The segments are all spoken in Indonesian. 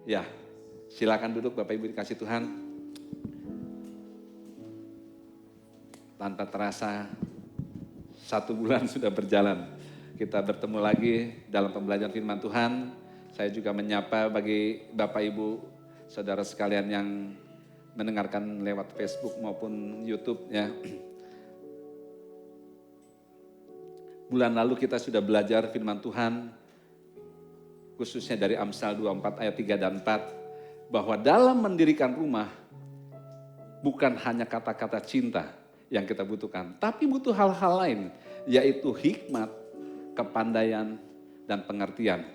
Ya, silakan duduk Bapak Ibu dikasih Tuhan. Tanpa terasa 1 bulan sudah berjalan. Kita bertemu lagi dalam pembelajaran firman Tuhan. Saya juga menyapa bagi Bapak Ibu, saudara sekalian yang mendengarkan lewat Facebook maupun YouTube ya. Bulan lalu kita sudah belajar firman Tuhan, khususnya dari Amsal 24 ayat 3 dan 4, bahwa dalam mendirikan rumah bukan hanya kata-kata cinta yang kita butuhkan, tapi butuh hal-hal lain, yaitu hikmat, kepandaian, dan pengertian.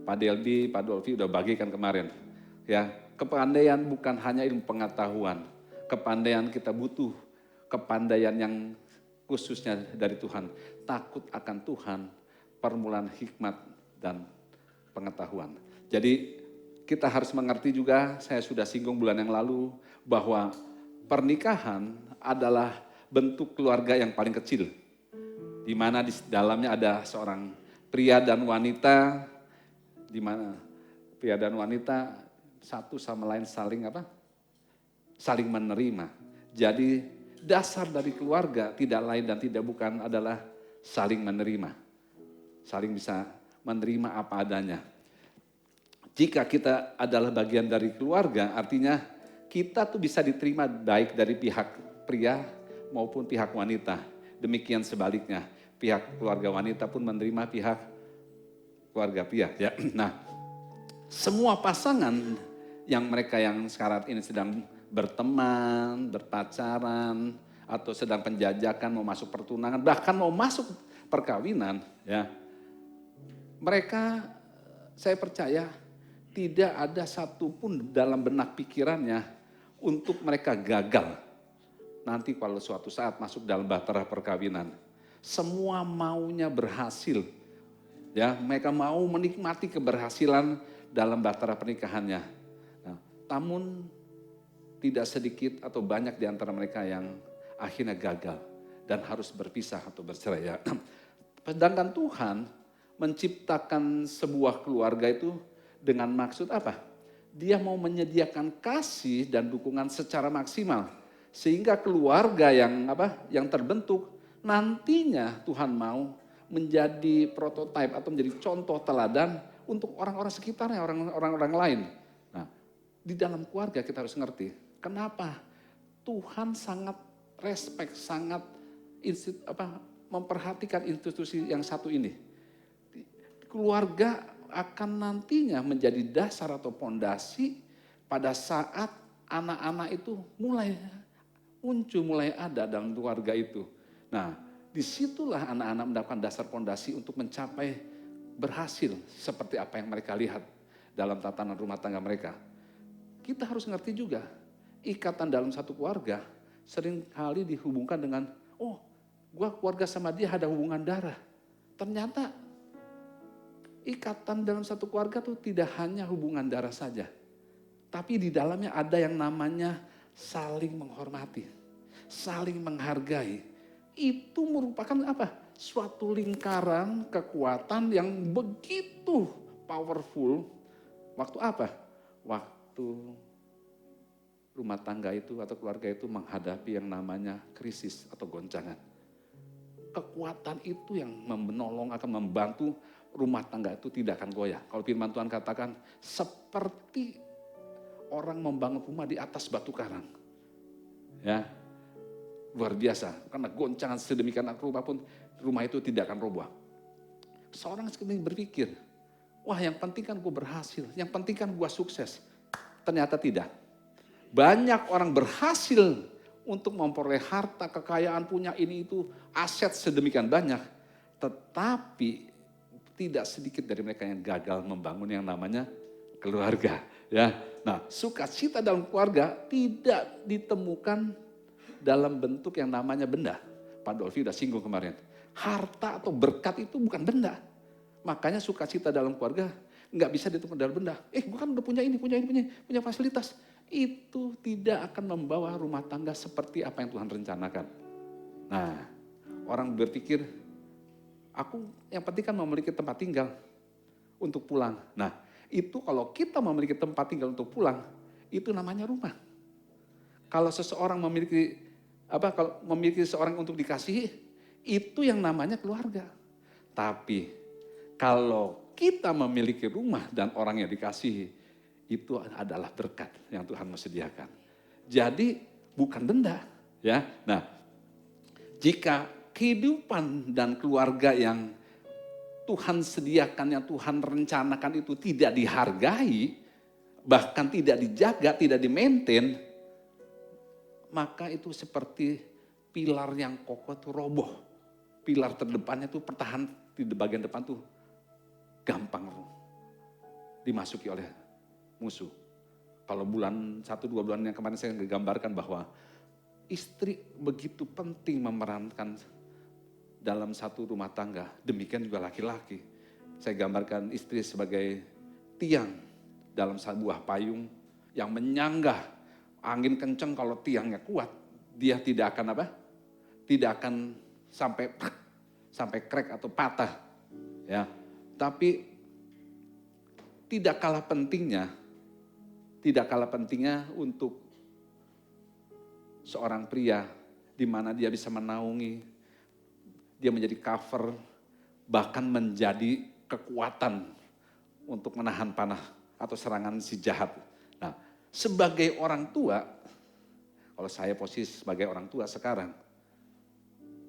Pak Delbi, Pak Dolfi udah bagikan kemarin. Ya, kepandaian bukan hanya ilmu pengetahuan. Kepandaian kita butuh kepandaian yang khususnya dari Tuhan. Takut akan Tuhan, permulaan hikmat dan pengetahuan. Jadi kita harus mengerti juga, saya sudah singgung bulan yang lalu, bahwa pernikahan adalah bentuk keluarga yang paling kecil. Di mana di dalamnya ada seorang pria dan wanita, di mana pria dan wanita satu sama lain saling menerima. Jadi dasar dari keluarga tidak lain dan tidak bukan adalah saling menerima. Saling bisa menerima apa adanya. Jika kita adalah bagian dari keluarga, artinya kita tuh bisa diterima baik dari pihak pria maupun pihak wanita. Demikian sebaliknya, pihak keluarga wanita pun menerima pihak keluarga pria. Ya. Nah, semua pasangan yang mereka yang sekarang ini sedang berteman, berpacaran, atau sedang penjajakan, mau masuk pertunangan, bahkan mau masuk perkawinan, ya, mereka, saya percaya, tidak ada satupun dalam benak pikirannya untuk mereka gagal. Nanti kalau suatu saat masuk dalam bahtera perkawinan, semua maunya berhasil. Ya, mereka mau menikmati keberhasilan dalam bahtera pernikahannya. Nah, namun tidak sedikit atau banyak di antara mereka yang akhirnya gagal dan harus berpisah atau bercerai. Ya. Sedangkan Tuhan menciptakan sebuah keluarga itu dengan maksud apa? Dia mau menyediakan kasih dan dukungan secara maksimal sehingga keluarga yang terbentuk nantinya Tuhan mau menjadi prototipe atau menjadi contoh teladan untuk orang-orang sekitarnya, orang-orang lain. Nah, di dalam keluarga kita harus ngerti kenapa Tuhan sangat respect, sangat memperhatikan institusi yang satu ini. Keluarga akan nantinya menjadi dasar atau pondasi pada saat anak-anak itu mulai muncul, mulai ada dalam keluarga itu. Nah, disitulah anak-anak mendapatkan dasar pondasi untuk mencapai berhasil seperti apa yang mereka lihat dalam tatanan rumah tangga mereka. Kita harus ngerti juga, ikatan dalam satu keluarga seringkali dihubungkan dengan, oh, gua keluarga sama dia ada hubungan darah. Ternyata ikatan dalam satu keluarga tuh tidak hanya hubungan darah saja. Tapi di dalamnya ada yang namanya saling menghormati, saling menghargai. Itu merupakan apa? Suatu lingkaran kekuatan yang begitu powerful. Waktu apa? Waktu rumah tangga itu atau keluarga itu menghadapi yang namanya krisis atau goncangan. Kekuatan itu yang menolong akan membantu rumah tangga itu tidak akan goyah. Kalau firman Tuhan katakan seperti orang membangun rumah di atas batu karang. Ya, luar biasa. Karena goncangan sedemikian rupa pun rumah itu tidak akan roboh. Seorang sekali berpikir, wah yang penting kan gue berhasil, yang penting kan gue sukses. Ternyata tidak. Banyak orang berhasil untuk memperoleh harta, kekayaan, punya ini itu, aset sedemikian banyak. Tetapi tidak sedikit dari mereka yang gagal membangun yang namanya keluarga. Ya, nah sukacita dalam keluarga tidak ditemukan dalam bentuk yang namanya benda. Pak Dolfi udah singgung kemarin. Harta atau berkat itu bukan benda. Makanya sukacita dalam keluarga nggak bisa ditemukan dalam benda. Gue kan udah punya ini, punya fasilitas. Itu tidak akan membawa rumah tangga seperti apa yang Tuhan rencanakan. Nah, orang berpikir, aku yang penting kan memiliki tempat tinggal untuk pulang. Nah, Itu kalau kita memiliki tempat tinggal untuk pulang, itu namanya rumah. Kalau seseorang kalau memiliki seorang untuk dikasihi, itu yang namanya keluarga. Tapi kalau kita memiliki rumah dan orang yang dikasihi, itu adalah berkat yang Tuhan mau sediakan. Jadi bukan denda, ya. Nah, jika kehidupan dan keluarga yang Tuhan sediakan, yang Tuhan rencanakan itu tidak dihargai, bahkan tidak dijaga, tidak di-maintain, maka itu seperti pilar yang kokoh itu roboh. Pilar terdepannya itu pertahan di bagian depan tuh gampang dimasuki oleh musuh. Kalau 1-2 bulan yang kemarin saya gambarkan bahwa istri begitu penting memerankan dalam satu rumah tangga, demikian juga laki-laki. Saya gambarkan istri sebagai tiang dalam sebuah payung yang menyanggah. Angin kencang kalau tiangnya kuat, dia tidak akan Tidak akan sampai crack atau patah. Ya. Tapi tidak kalah pentingnya untuk seorang pria di mana dia bisa menaungi, dia menjadi cover, bahkan menjadi kekuatan untuk menahan panah atau serangan si jahat. Nah, sebagai orang tua, kalau saya posisi sebagai orang tua sekarang,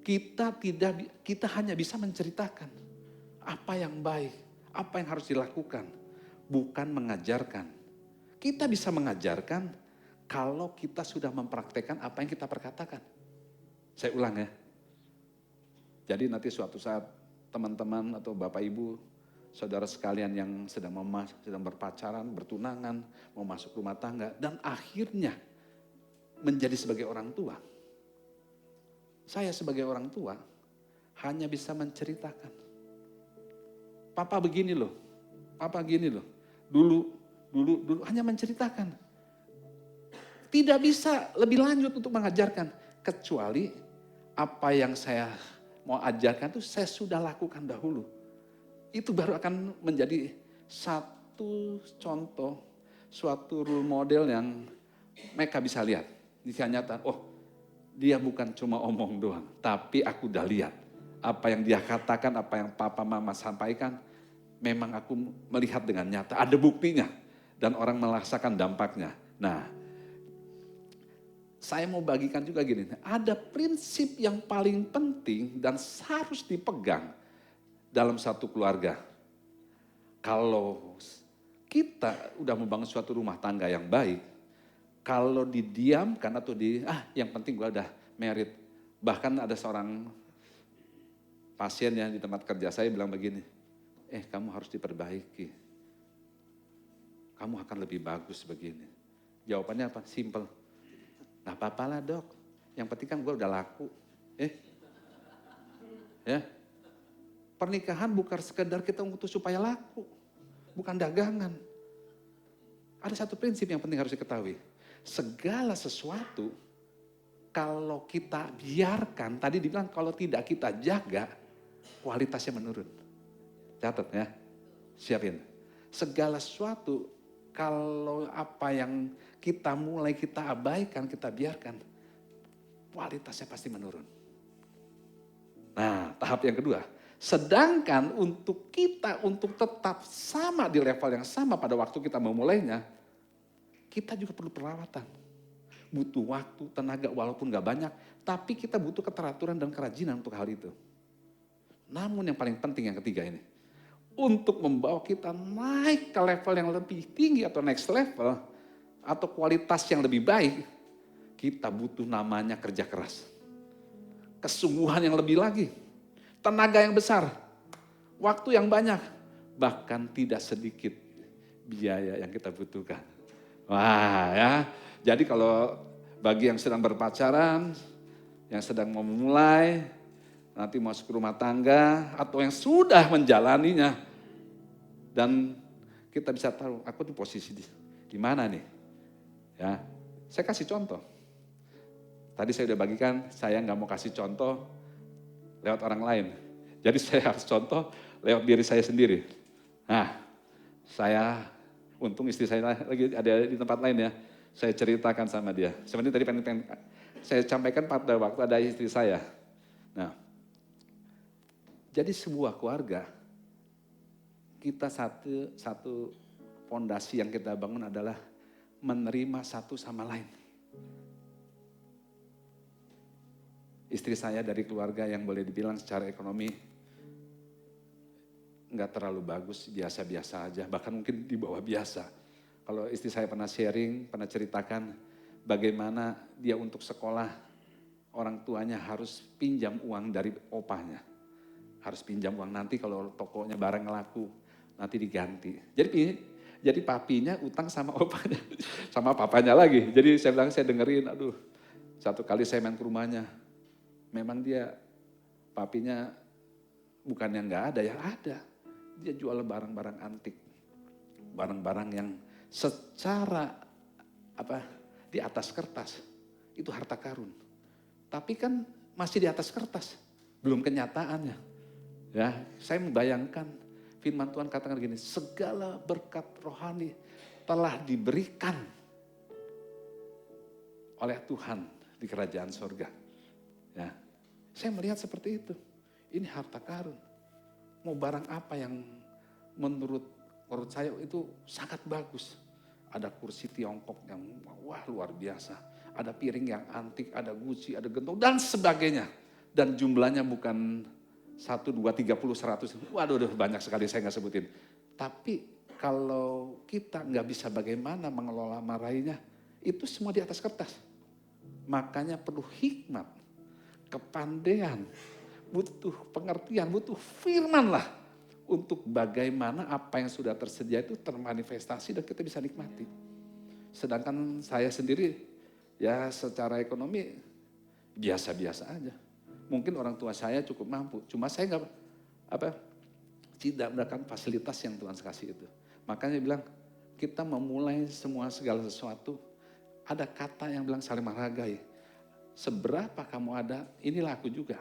kita hanya bisa menceritakan apa yang baik, apa yang harus dilakukan, bukan mengajarkan. Kita bisa mengajarkan kalau kita sudah mempraktekkan apa yang kita perkatakan. Saya ulang ya. Jadi nanti suatu saat teman-teman atau bapak ibu, saudara sekalian yang sedang berpacaran, bertunangan, mau masuk rumah tangga, dan akhirnya menjadi sebagai orang tua. Saya sebagai orang tua hanya bisa menceritakan. Papa begini loh, papa gini loh. Dulu hanya menceritakan. Tidak bisa lebih lanjut untuk mengajarkan. Kecuali apa yang saya mau ajarkan itu saya sudah lakukan dahulu. Itu baru akan menjadi satu contoh, suatu role model yang mereka bisa lihat. Bisa nyata, oh dia bukan cuma omong doang, tapi aku udah lihat. Apa yang dia katakan, apa yang papa mama sampaikan, memang aku melihat dengan nyata. Ada buktinya dan orang merasakan dampaknya. Nah, saya mau bagikan juga gini, ada prinsip yang paling penting dan harus dipegang dalam satu keluarga. Kalau kita udah membangun suatu rumah tangga yang baik, kalau didiamkan atau yang penting gue udah married. Bahkan ada seorang pasien yang di tempat kerja saya bilang begini, kamu harus diperbaiki. Kamu akan lebih bagus begini. Jawabannya apa? Simple. Nah apa-apa lah dok, yang penting kan gue udah laku. Ya, pernikahan bukan sekedar kita untuk supaya laku, bukan dagangan. Ada satu prinsip yang penting harus diketahui. Segala sesuatu, kalau kita biarkan, tadi dibilang kalau tidak kita jaga, kualitasnya menurun. Catat ya, siapin. Segala sesuatu, kalau apa yang kita mulai kita abaikan, kita biarkan, kualitasnya pasti menurun. Nah, tahap yang kedua. Sedangkan untuk kita untuk tetap sama di level yang sama pada waktu kita memulainya, kita juga perlu perawatan. Butuh waktu, tenaga walaupun gak banyak, tapi kita butuh keteraturan dan kerajinan untuk hal itu. Namun yang paling penting yang ketiga ini, untuk membawa kita naik ke level yang lebih tinggi atau next level, atau kualitas yang lebih baik, kita butuh namanya kerja keras. Kesungguhan yang lebih lagi, tenaga yang besar, waktu yang banyak, bahkan tidak sedikit biaya yang kita butuhkan. Wah ya, jadi kalau bagi yang sedang berpacaran, yang sedang mau memulai, nanti masuk ke rumah tangga, atau yang sudah menjalaninya, dan kita bisa tahu, aku tuh posisi di mana nih? Ya, saya kasih contoh. Tadi saya udah bagikan, saya nggak mau kasih contoh lewat orang lain. Jadi saya harus contoh lewat diri saya sendiri. Nah, Saya, untung istri saya lagi ada di tempat lain ya, saya ceritakan sama dia. Sebenarnya tadi pengen saya sampaikan pada waktu ada istri saya. Nah, jadi sebuah keluarga, kita satu fondasi yang kita bangun adalah menerima satu sama lain. Istri saya dari keluarga yang boleh dibilang secara ekonomi nggak terlalu bagus, biasa-biasa aja, bahkan mungkin di bawah biasa. Kalau istri saya pernah sharing, pernah ceritakan bagaimana dia untuk sekolah, orang tuanya harus pinjam uang dari opahnya. Harus pinjam uang, nanti kalau tokonya barang laku, nanti diganti. Jadi papinya utang sama opahnya, sama papanya lagi. Jadi saya bilang, saya dengerin, aduh, satu kali saya main ke rumahnya, memang dia, papinya bukan yang nggak ada, ya ada. Dia jual barang-barang antik, barang-barang yang secara di atas kertas itu harta karun. Tapi kan masih di atas kertas, belum kenyataannya. Ya, saya membayangkan firman Tuhan katakan gini, segala berkat rohani telah diberikan oleh Tuhan di kerajaan surga. Ya, saya melihat seperti itu. Ini harta karun. Mau barang apa yang menurut saya itu sangat bagus. Ada kursi Tiongkok yang wah luar biasa. Ada piring yang antik, ada Gucci, ada gentong dan sebagainya. Dan jumlahnya bukan 1, 2, 30, 100. Waduh banyak sekali saya nggak sebutin. Tapi kalau kita nggak bisa bagaimana mengelola marahinya, itu semua di atas kertas. Makanya perlu hikmat, kepandaian, butuh pengertian, butuh firman lah. Untuk bagaimana apa yang sudah tersedia itu termanifestasi dan kita bisa nikmati. Sedangkan saya sendiri ya secara ekonomi biasa-biasa aja. Mungkin orang tua saya cukup mampu, cuma saya tidak mendapatkan fasilitas yang Tuhan kasih itu. Makanya bilang kita memulai segala sesuatu, ada kata yang bilang saling menghargai. Seberapa kamu ada, inilah aku juga.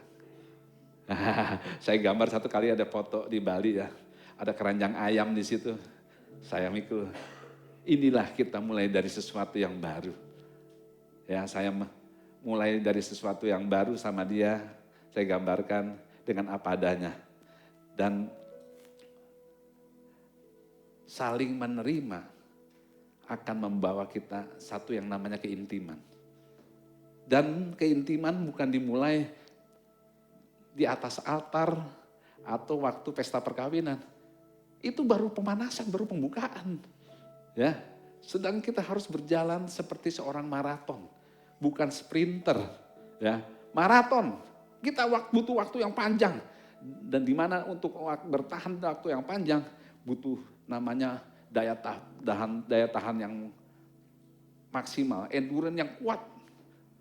Saya gambar satu kali ada foto di Bali ya, ada keranjang ayam di situ. Saya mikir, inilah kita mulai dari sesuatu yang baru. Ya, saya mulai dari sesuatu yang baru sama dia, saya gambarkan dengan apa adanya. Dan saling menerima akan membawa kita satu yang namanya keintiman. Dan keintiman bukan dimulai di atas altar atau waktu pesta perkawinan. Itu baru pemanasan, baru pembukaan. Ya, sedang kita harus berjalan seperti seorang maraton, bukan sprinter. Ya, maraton. Kita butuh waktu yang panjang. Dan di mana untuk bertahan waktu yang panjang butuh namanya daya tahan yang maksimal, endurance yang kuat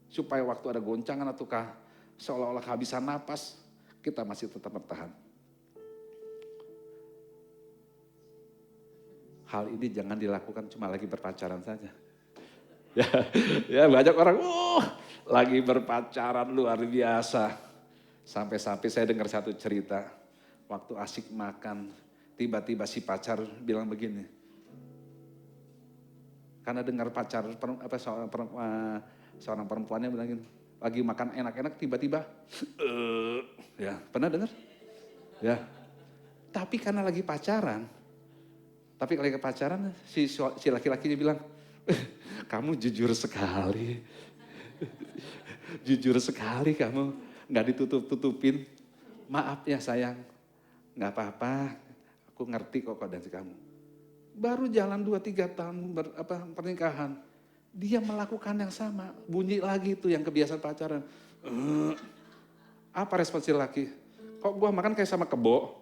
supaya waktu ada goncangan ataukah seolah-olah kehabisan napas, kita masih tetap bertahan. Hal ini jangan dilakukan cuma lagi berpacaran saja. Ya banyak orang, lagi berpacaran luar biasa. Sampai-sampai saya dengar satu cerita, waktu asik makan, tiba-tiba si pacar bilang begini. Karena dengar pacar, seorang perempuannya bilang gini, lagi makan enak-enak tiba-tiba, ya pernah dengar? Ya, tapi karena lagi pacaran, si laki-lakinya bilang, kamu jujur sekali, jujur sekali kamu, nggak ditutup-tutupin, maaf ya sayang, nggak apa-apa, aku ngerti kok kondisi kamu. Baru jalan 2-3 tahun pernikahan, dia melakukan yang sama, bunyi lagi tuh yang kebiasaan pacaran. Apa respon si laki? Kok gua makan kayak sama kebo?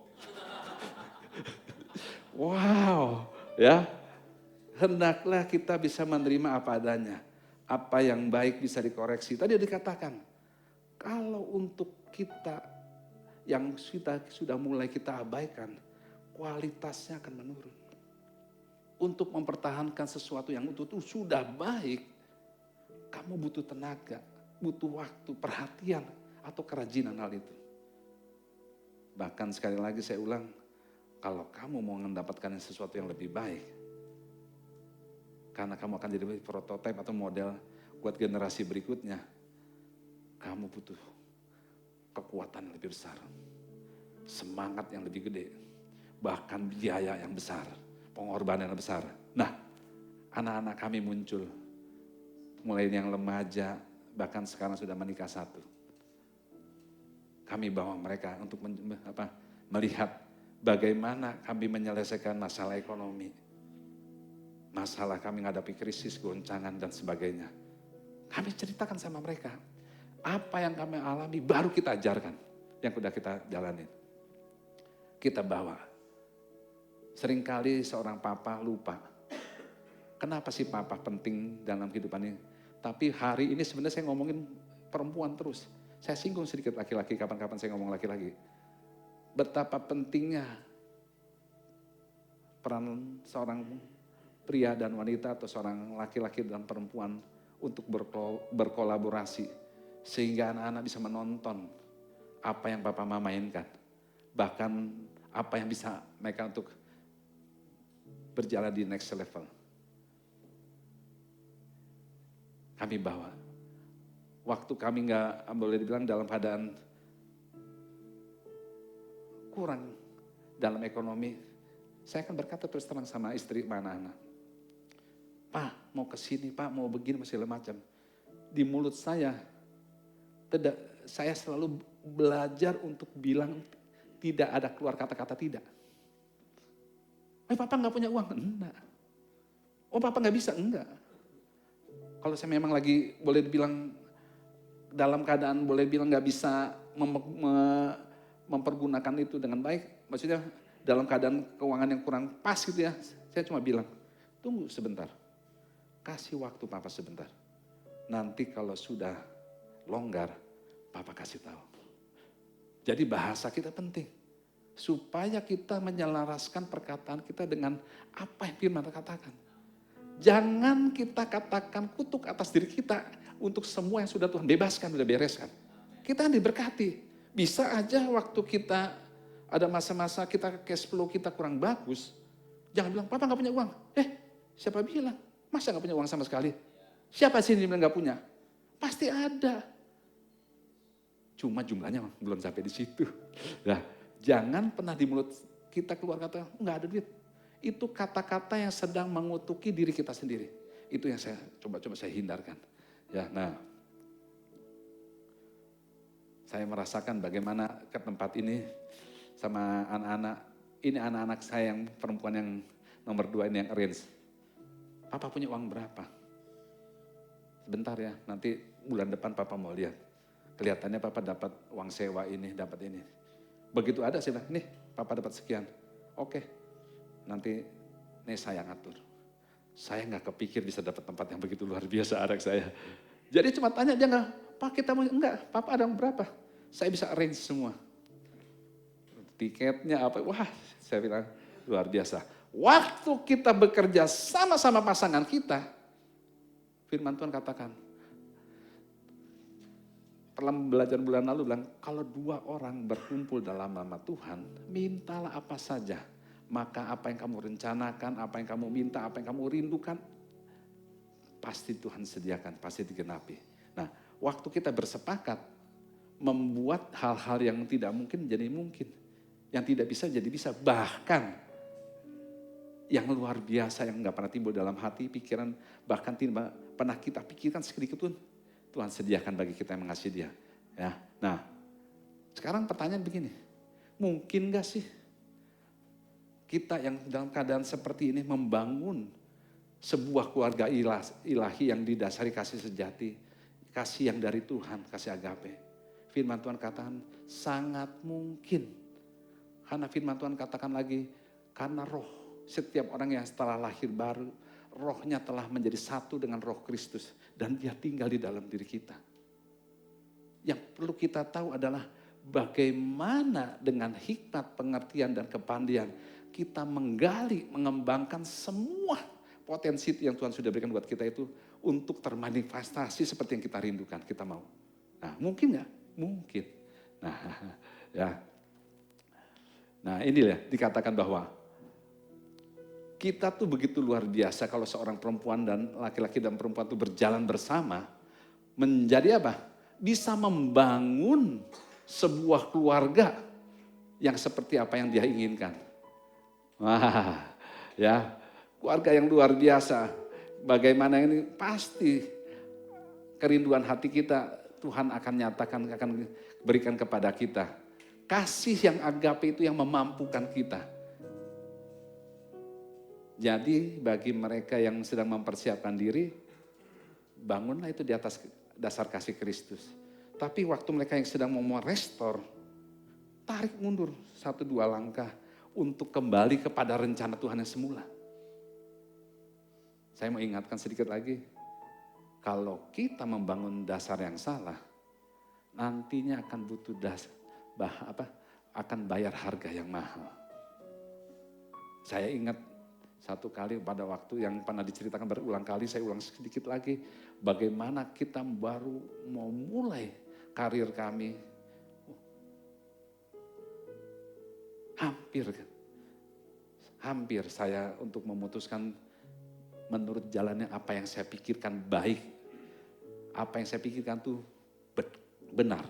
Wow, ya. Hendaklah kita bisa menerima apa adanya. Apa yang baik bisa dikoreksi. Tadi dikatakan, kalau untuk kita yang sudah mulai kita abaikan, kualitasnya akan menurun. Untuk mempertahankan sesuatu yang itu sudah baik, kamu butuh tenaga, butuh waktu, perhatian, atau kerajinan hal itu. Bahkan sekali lagi saya ulang, Kalau kamu mau mendapatkan sesuatu yang lebih baik, karena kamu akan jadi prototipe atau model buat generasi berikutnya, kamu butuh kekuatan yang lebih besar, semangat yang lebih gede, bahkan biaya yang besar, pengorbanan yang besar. Nah, anak-anak kami muncul, mulai yang remaja, bahkan sekarang sudah menikah satu. Kami bawa mereka untuk melihat bagaimana kami menyelesaikan masalah ekonomi, masalah kami menghadapi krisis, goncangan dan sebagainya. Kami ceritakan sama mereka, apa yang kami alami baru kita ajarkan, yang sudah kita jalanin. Kita bawa. Seringkali seorang papa lupa, kenapa sih papa penting dalam kehidupan ini. Tapi hari ini sebenarnya saya ngomongin perempuan terus. Saya singgung sedikit laki-laki, kapan-kapan saya ngomong laki-laki. Betapa pentingnya peran seorang pria dan wanita atau seorang laki-laki dan perempuan untuk berkolaborasi. Sehingga anak-anak bisa menonton apa yang Papa Mama mainkan. Bahkan apa yang bisa mereka untuk berjalan di next level. Kami bawa. Waktu kami nggak boleh dibilang dalam keadaan kurang dalam ekonomi, saya akan berkata terus terang sama istri anak-anak. Pak, mau ke sini, Pak, mau begini, masih macam. Di mulut saya selalu belajar untuk bilang tidak ada keluar kata-kata tidak. Papa nggak punya uang? Enggak. Oh, Papa nggak bisa? Enggak. Kalau saya memang lagi boleh dibilang dalam keadaan boleh bilang nggak bisa mempergunakan itu dengan baik, maksudnya dalam keadaan keuangan yang kurang pas gitu ya, saya cuma bilang, tunggu sebentar, kasih waktu Papa sebentar. Nanti kalau sudah longgar, Papa kasih tahu. Jadi bahasa kita penting. Supaya kita menyelaraskan perkataan kita dengan apa yang firman katakan. Jangan kita katakan kutuk atas diri kita untuk semua yang sudah Tuhan bebaskan, sudah bereskan. Kita diberkati. Bisa aja waktu kita ada masa-masa kita cash flow kita kurang bagus. Jangan bilang, Papa gak punya uang. Siapa bilang? Masa gak punya uang sama sekali? Siapa sih yang bilang gak punya? Pasti ada. Cuma jumlahnya belum sampai di situ. Nah, jangan pernah di mulut kita keluar kata, enggak ada duit. Itu kata-kata yang sedang mengutuki diri kita sendiri. Itu yang saya coba saya hindarkan. Ya, nah, saya merasakan bagaimana ke tempat ini sama anak-anak. Ini anak-anak saya yang perempuan yang nomor 2 ini yang arrange. Papa punya uang berapa? Sebentar ya, nanti bulan depan Papa mau lihat. Kelihatannya Papa dapat uang sewa ini, dapat ini. Begitu ada saya bilang, nih Papa dapat sekian. Oke, nanti nih saya ngatur. Saya nggak kepikir bisa dapat tempat yang begitu luar biasa anak saya. Jadi cuma tanya dia nggak, Pak kita mau, enggak, Papa ada berapa? Saya bisa arrange semua. Tiketnya apa, wah saya bilang luar biasa. Waktu kita bekerja sama-sama pasangan kita, firman Tuhan katakan, pernah belajar bulan lalu bilang, kalau 2 orang berkumpul dalam nama Tuhan, mintalah apa saja. Maka apa yang kamu rencanakan, apa yang kamu minta, apa yang kamu rindukan, pasti Tuhan sediakan, pasti digenapi. Nah, waktu kita bersepakat, membuat hal-hal yang tidak mungkin jadi mungkin. Yang tidak bisa jadi bisa. Bahkan, yang luar biasa, yang gak pernah timbul dalam hati, pikiran, bahkan tidak pernah kita pikirkan sedikit pun, Tuhan sediakan bagi kita yang mengasihi dia. Ya. Nah, sekarang pertanyaan begini, mungkin gak sih kita yang dalam keadaan seperti ini membangun sebuah keluarga ilahi yang didasari kasih sejati, kasih yang dari Tuhan, kasih agape. Firman Tuhan katakan sangat mungkin. Karena firman Tuhan katakan lagi, karena roh setiap orang yang setelah lahir baru, rohnya telah menjadi satu dengan roh Kristus. Dan dia tinggal di dalam diri kita. Yang perlu kita tahu adalah bagaimana dengan hikmat, pengertian, dan kepandian kita menggali, mengembangkan semua potensi yang Tuhan sudah berikan buat kita itu untuk termanifestasi seperti yang kita rindukan, kita mau. Nah, mungkin nggak? Mungkin. Nah, ya. Nah inilah dikatakan bahwa kita tuh begitu luar biasa kalau seorang perempuan dan laki-laki dan perempuan itu berjalan bersama. Menjadi apa? Bisa membangun sebuah keluarga yang seperti apa yang dia inginkan. Wah, ya, keluarga yang luar biasa. Bagaimana ini pasti kerinduan hati kita Tuhan akan nyatakan, akan berikan kepada kita. Kasih yang agape itu yang memampukan kita. Jadi bagi mereka yang sedang mempersiapkan diri, bangunlah itu di atas dasar kasih Kristus. Tapi waktu mereka yang sedang mau merestor, tarik mundur 1-2 langkah untuk kembali kepada rencana Tuhan yang semula. Saya mau ingatkan sedikit lagi, kalau kita membangun dasar yang salah, nantinya akan butuh akan bayar harga yang mahal. Saya ingat satu kali pada waktu yang pernah diceritakan berulang kali, saya ulang sedikit lagi. Bagaimana kita baru mau mulai karir kami. Hampir saya untuk memutuskan menurut jalannya apa yang saya pikirkan baik. Apa yang saya pikirkan tuh benar.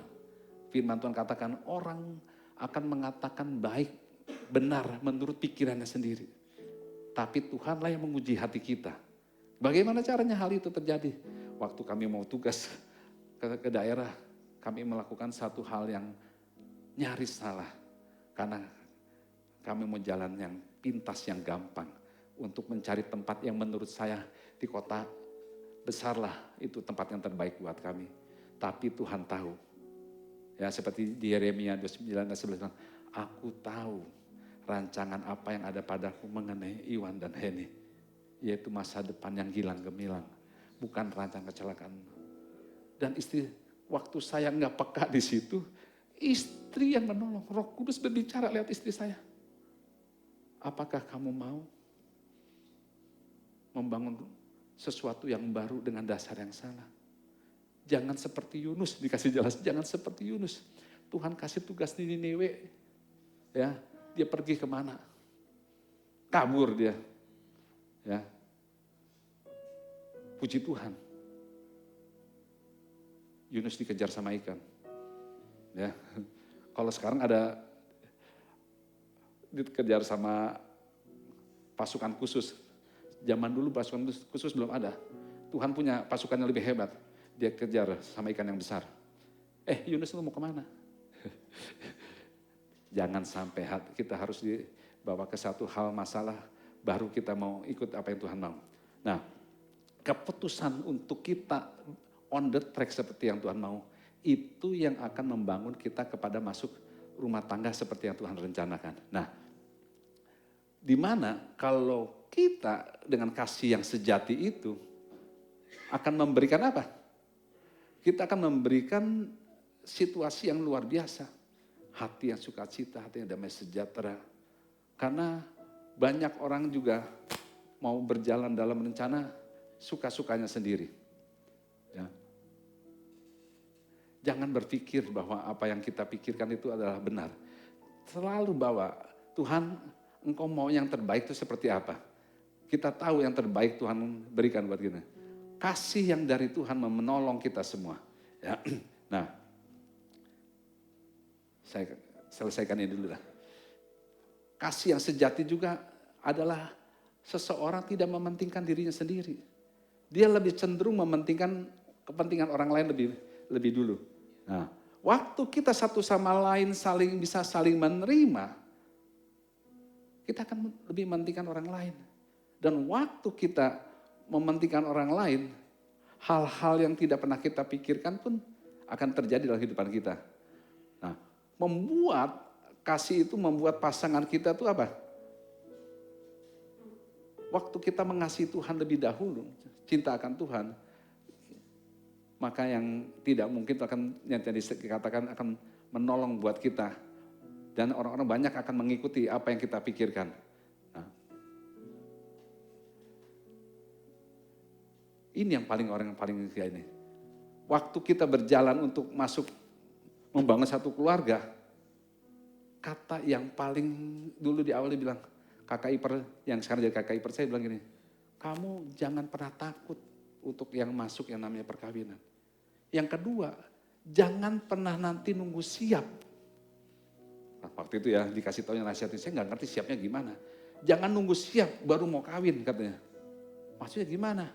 Firman Tuhan katakan orang akan mengatakan baik, benar menurut pikirannya sendiri. Tapi Tuhanlah yang menguji hati kita. Bagaimana caranya hal itu terjadi? Waktu kami mau tugas ke daerah, kami melakukan satu hal yang nyaris salah. Karena kami mau jalan yang pintas, yang gampang. Untuk mencari tempat yang menurut saya di kota besarlah itu tempat yang terbaik buat kami. Tapi Tuhan tahu. Ya seperti di Yeremia 29:11, aku tahu rancangan apa yang ada padaku mengenai Iwan dan Heni. Yaitu masa depan yang hilang gemilang. Bukan rancangan kecelakaan. Dan waktu saya nggak peka di situ, istri yang menolong. Roh Kudus berbicara lewat istri saya. Apakah kamu mau membangun sesuatu yang baru dengan dasar yang salah? Jangan seperti Yunus, dikasih jelas. Jangan seperti Yunus. Tuhan kasih tugas di Niniwe. Ya, dia pergi kemana? Kabur dia. Ya. Puji Tuhan. Yunus dikejar sama ikan. Ya. Kalau sekarang ada dikejar sama pasukan khusus. Zaman dulu pasukan khusus belum ada. Tuhan punya pasukannya lebih hebat. Dia kejar sama ikan yang besar. Yunus lu mau kemana? Jangan sampai kita harus dibawa ke satu hal masalah, baru kita mau ikut apa yang Tuhan mau. Nah, keputusan untuk kita on the track seperti yang Tuhan mau, itu yang akan membangun kita kepada masuk rumah tangga seperti yang Tuhan rencanakan. Nah, di mana kalau kita dengan kasih yang sejati itu akan memberikan apa? Kita akan memberikan situasi yang luar biasa. Hati yang sukacita, hati yang damai sejahtera. Karena banyak orang juga mau berjalan dalam rencana suka-sukanya sendiri. Ya. Jangan berpikir bahwa apa yang kita pikirkan itu adalah benar. Selalu bawa, Tuhan engkau mau yang terbaik itu seperti apa? Kita tahu yang terbaik Tuhan berikan buat kita. Kasih yang dari Tuhan menolong kita semua. Ya. Nah, saya selesaikan ini dulu lah. Kasih yang sejati juga adalah seseorang tidak mementingkan dirinya sendiri. Dia lebih cenderung mementingkan kepentingan orang lain lebih dulu. Nah, waktu kita satu sama lain bisa saling menerima, kita akan lebih mementingkan orang lain. Dan waktu kita mementingkan orang lain, hal-hal yang tidak pernah kita pikirkan pun akan terjadi dalam kehidupan kita. Nah, kasih itu membuat pasangan kita itu apa? Waktu kita mengasihi Tuhan lebih dahulu, cinta akan Tuhan, maka yang tidak mungkin akan yang tadi dikatakan akan menolong buat kita. Dan orang-orang banyak akan mengikuti apa yang kita pikirkan. Nah, ini yang orang yang paling kayak ini. Waktu kita berjalan untuk masuk membangun satu keluarga, kata yang paling dulu di awal dia bilang, kakak ipar yang sekarang jadi kakak ipar saya bilang gini, kamu jangan pernah takut untuk yang masuk yang namanya perkawinan. Yang kedua, jangan pernah nanti nunggu siap. Nah, waktu itu ya dikasih tahu yang nasihatin, saya nggak ngerti siapnya gimana. Jangan nunggu siap baru mau kawin katanya. Maksudnya gimana?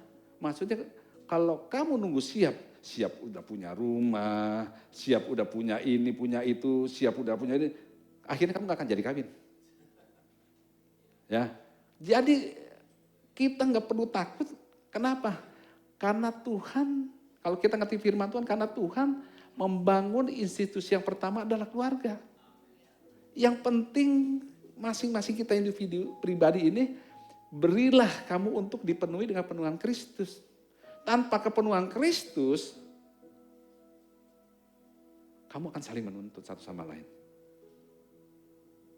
Maksudnya kalau kamu nunggu siap, siap udah punya rumah, siap udah punya ini, punya itu, siap udah punya ini, akhirnya kamu gak akan jadi kawin. Ya, jadi kita nggak perlu takut. Kenapa? Karena Tuhan, kalau kita ngerti firman Tuhan, karena Tuhan membangun institusi yang pertama adalah keluarga. Yang penting masing-masing kita individu pribadi ini, berilah kamu untuk dipenuhi dengan penuhan Kristus. Tanpa kepenuhan Kristus, kamu akan saling menuntut satu sama lain.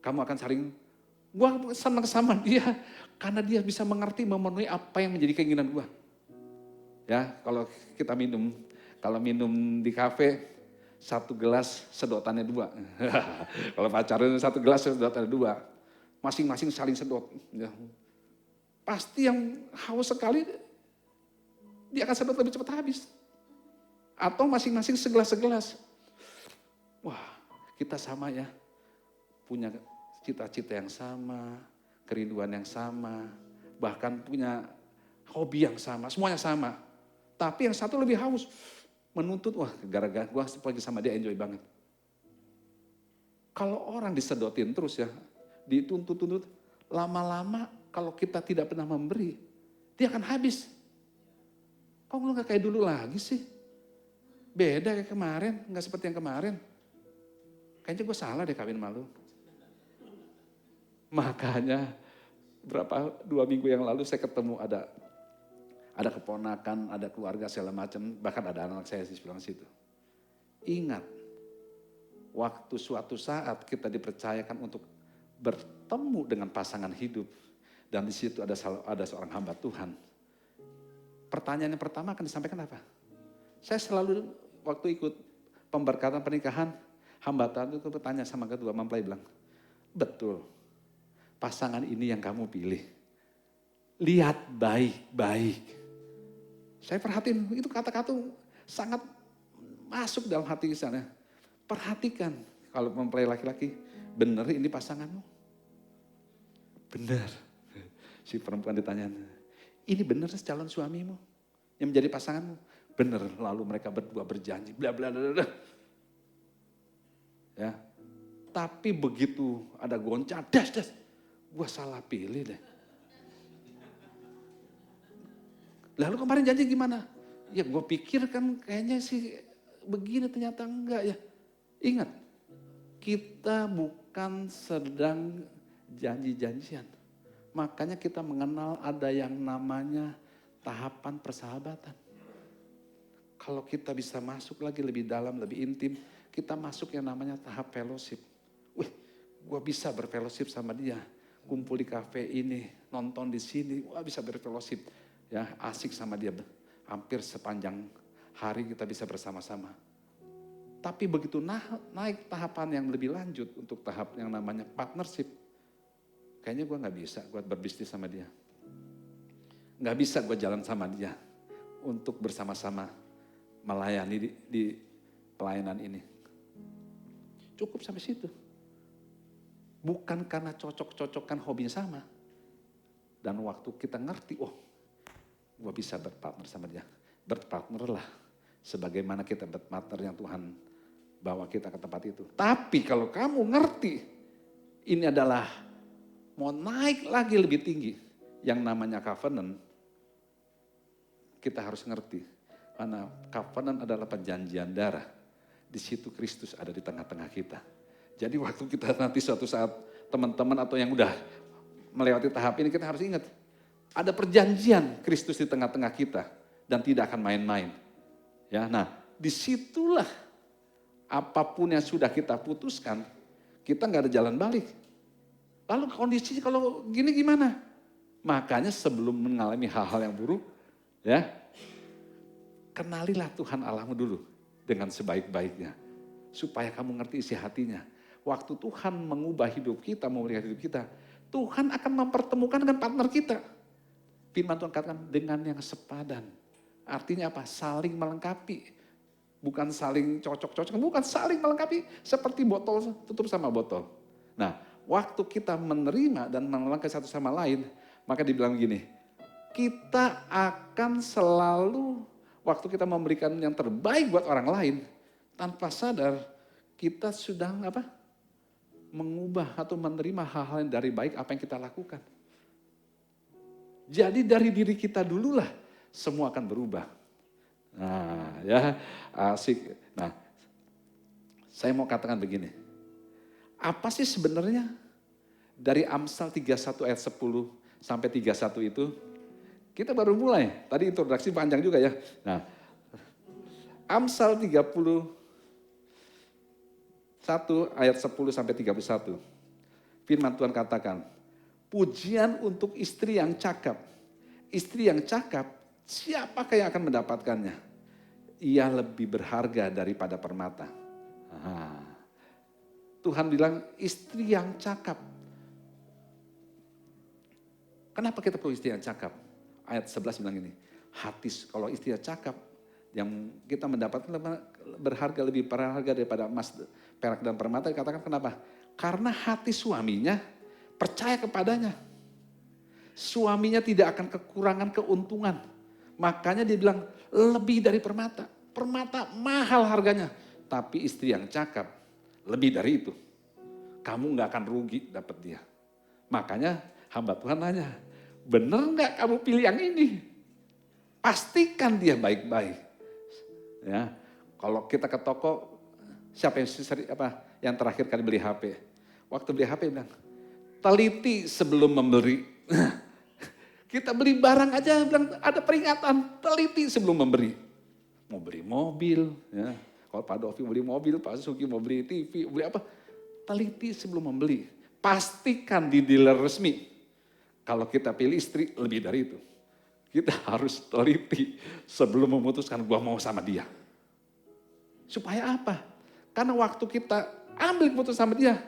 Kamu akan saling, gua senang sama dia, karena dia bisa mengerti, memenuhi apa yang menjadi keinginan gua. Ya, kalau kita minum, kalau minum di kafe, 1 gelas sedotannya 2. Kalau pacaran 1 gelas sedotannya 2. Masing-masing saling sedot. Ya. Pasti yang haus sekali, dia akan sedot lebih cepat habis. Atau masing-masing segelas-segelas. Wah, kita sama ya. Punya cita-cita yang sama, kerinduan yang sama, bahkan punya hobi yang sama, semuanya sama. Tapi yang satu lebih haus, menuntut, wah gara-gara gue pergi sama dia enjoy banget. Kalau orang disedotin terus ya, dituntut-tuntut, lama-lama kalau kita tidak pernah memberi, dia akan habis. Kok lu gak kayak dulu lagi sih? Beda kayak kemarin, gak seperti yang kemarin. Kayaknya gue salah deh kawin malu. Makanya 2 minggu yang lalu saya ketemu ada keponakan, ada keluarga segala macam, bahkan ada anak saya di sebelah situ. Ingat, waktu suatu saat kita dipercayakan untuk bertemu dengan pasangan hidup, dan di situ ada seorang hamba Tuhan. Pertanyaan yang pertama akan disampaikan apa? Saya selalu waktu ikut pemberkatan pernikahan, hamba Tuhan itu bertanya sama kedua mempelai bilang, betul, pasangan ini yang kamu pilih. Lihat baik-baik. Saya perhatiin, itu kata-kata sangat masuk dalam hati sana. Perhatikan, kalau mempelai laki-laki, benar ini pasanganmu? Benar. Si perempuan ditanya, ini benar calon suamimu yang menjadi pasanganmu? Benar, lalu mereka berdua berjanji, bla bla bla bla. Ya. Tapi begitu ada goncang, das, gua salah pilih deh. Lalu kemarin janji gimana? Ya gue pikir kan kayaknya sih begini, ternyata enggak ya. Ingat, kita bukan sedang janji-janjian. Makanya kita mengenal ada yang namanya tahapan persahabatan. Kalau kita bisa masuk lagi lebih dalam, lebih intim, kita masuk yang namanya tahap fellowship. Wih, gue bisa berfellowship sama dia. Kumpul di kafe ini, nonton di sini, wah bisa berfellowship. Ya, asik sama dia, hampir sepanjang hari kita bisa bersama-sama. Tapi begitu naik tahapan yang lebih lanjut untuk tahap yang namanya partnership, kayaknya gue gak bisa gue berbisnis sama dia. Gak bisa gue jalan sama dia untuk bersama-sama melayani di pelayanan ini. Cukup sampai situ. Bukan karena cocok-cocokan hobinya sama. Dan waktu kita ngerti, oh gue bisa berpartner sama dia. Berpartnerlah sebagaimana kita berpartner yang Tuhan bawa kita ke tempat itu. Tapi kalau kamu ngerti ini adalah mau naik lagi lebih tinggi yang namanya covenant, kita harus ngerti. Karena covenant adalah perjanjian darah. Di situ Kristus ada di tengah-tengah kita. Jadi waktu kita nanti suatu saat teman-teman atau yang udah melewati tahap ini, kita harus ingat. Ada perjanjian Kristus di tengah-tengah kita dan tidak akan main-main. Ya, nah disitulah apapun yang sudah kita putuskan, kita nggak ada jalan balik. Lalu kondisi kalau gini gimana? Makanya sebelum mengalami hal-hal yang buruk, ya kenalilah Tuhan Allahmu dulu dengan sebaik-baiknya. Supaya kamu ngerti isi hatinya. waktu Tuhan mengubah hidup kita, memulihkan hidup kita, Tuhan akan mempertemukan dengan partner kita. Firman Tuhan katakan dengan yang sepadan. Artinya apa? Saling melengkapi. Bukan saling cocok-cocok, bukan saling melengkapi. Seperti botol tutup sama botol. Nah, waktu kita menerima dan melengkapi satu sama lain, maka dibilang gini, kita akan selalu, waktu kita memberikan yang terbaik buat orang lain, tanpa sadar kita sudah mengubah atau menerima hal-hal yang dari baik apa yang kita lakukan. Jadi dari diri kita dululah semua akan berubah. Nah ya asik. Nah saya mau katakan begini. Apa sih sebenarnya dari Amsal 31 ayat 10 sampai 31 itu? Kita baru mulai, tadi introduksi panjang juga ya. Nah Amsal 31 ayat 10 sampai 31. Firman Tuhan katakan, pujian untuk istri yang cakap. Istri yang cakap, siapakah yang akan mendapatkannya? Ia lebih berharga daripada permata. Tuhan bilang istri yang cakap. Kenapa kita perlu istri yang cakap? Ayat 11 bilang ini, hati kalau istri yang cakap, yang kita mendapatkan lebih berharga daripada emas, perak dan permata. Dikatakan kenapa? Karena hati suaminya percaya kepadanya. Suaminya tidak akan kekurangan keuntungan. Makanya dia bilang lebih dari permata. Permata mahal harganya. Tapi istri yang cakap lebih dari itu. Kamu gak akan rugi dapat dia. Makanya hamba Tuhan nanya, bener gak kamu pilih yang ini? Pastikan dia baik-baik. Ya, kalau kita ke toko, siapa yang terakhir kali beli HP? Waktu beli HP bilang, teliti sebelum membeli. Kita beli barang aja bilang ada peringatan, teliti sebelum memberi. Mau beli mobil, ya. Kalau Pak Dovi beli mobil, Pak Suki mau beli TV, beli apa? Teliti sebelum membeli. Pastikan di dealer resmi. Kalau kita pilih istri lebih dari itu. Kita harus teliti sebelum memutuskan gua mau sama dia. Supaya apa? Karena waktu kita ambil keputusan sama dia,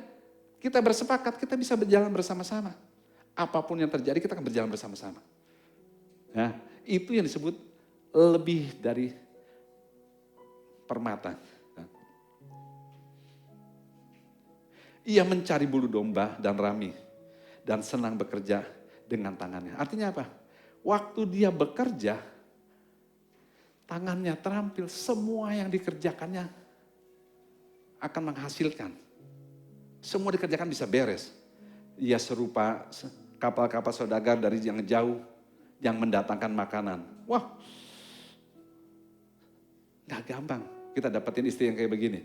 kita bersepakat, kita bisa berjalan bersama-sama. Apapun yang terjadi kita akan berjalan bersama-sama. Ya, itu yang disebut lebih dari permata. Ia mencari bulu domba dan rami dan senang bekerja dengan tangannya. Artinya apa? Waktu dia bekerja, tangannya terampil, semua yang dikerjakannya akan menghasilkan. Semua dikerjakan bisa beres. Ia serupa kapal-kapal saudagar dari yang jauh yang mendatangkan makanan. Wah, gak gampang kita dapetin istri yang kayak begini.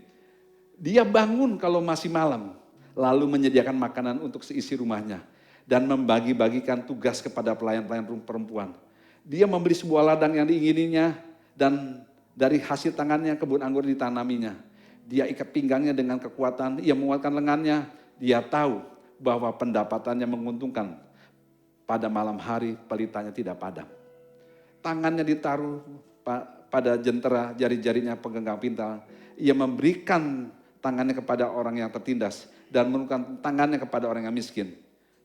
Dia bangun kalau masih malam, lalu menyediakan makanan untuk seisi rumahnya dan membagi-bagikan tugas kepada pelayan-pelayan perempuan. Dia membeli sebuah ladang yang diingininya dan dari hasil tangannya kebun anggur ditanaminya. Dia ikat pinggangnya dengan kekuatan, ia menguatkan lengannya. Dia tahu bahwa pendapatannya menguntungkan. Pada malam hari pelitanya tidak padam. Tangannya ditaruh pada jentera, jari-jarinya penggenggam pintal. Ia memberikan tangannya kepada orang yang tertindas dan menurunkan tangannya kepada orang yang miskin.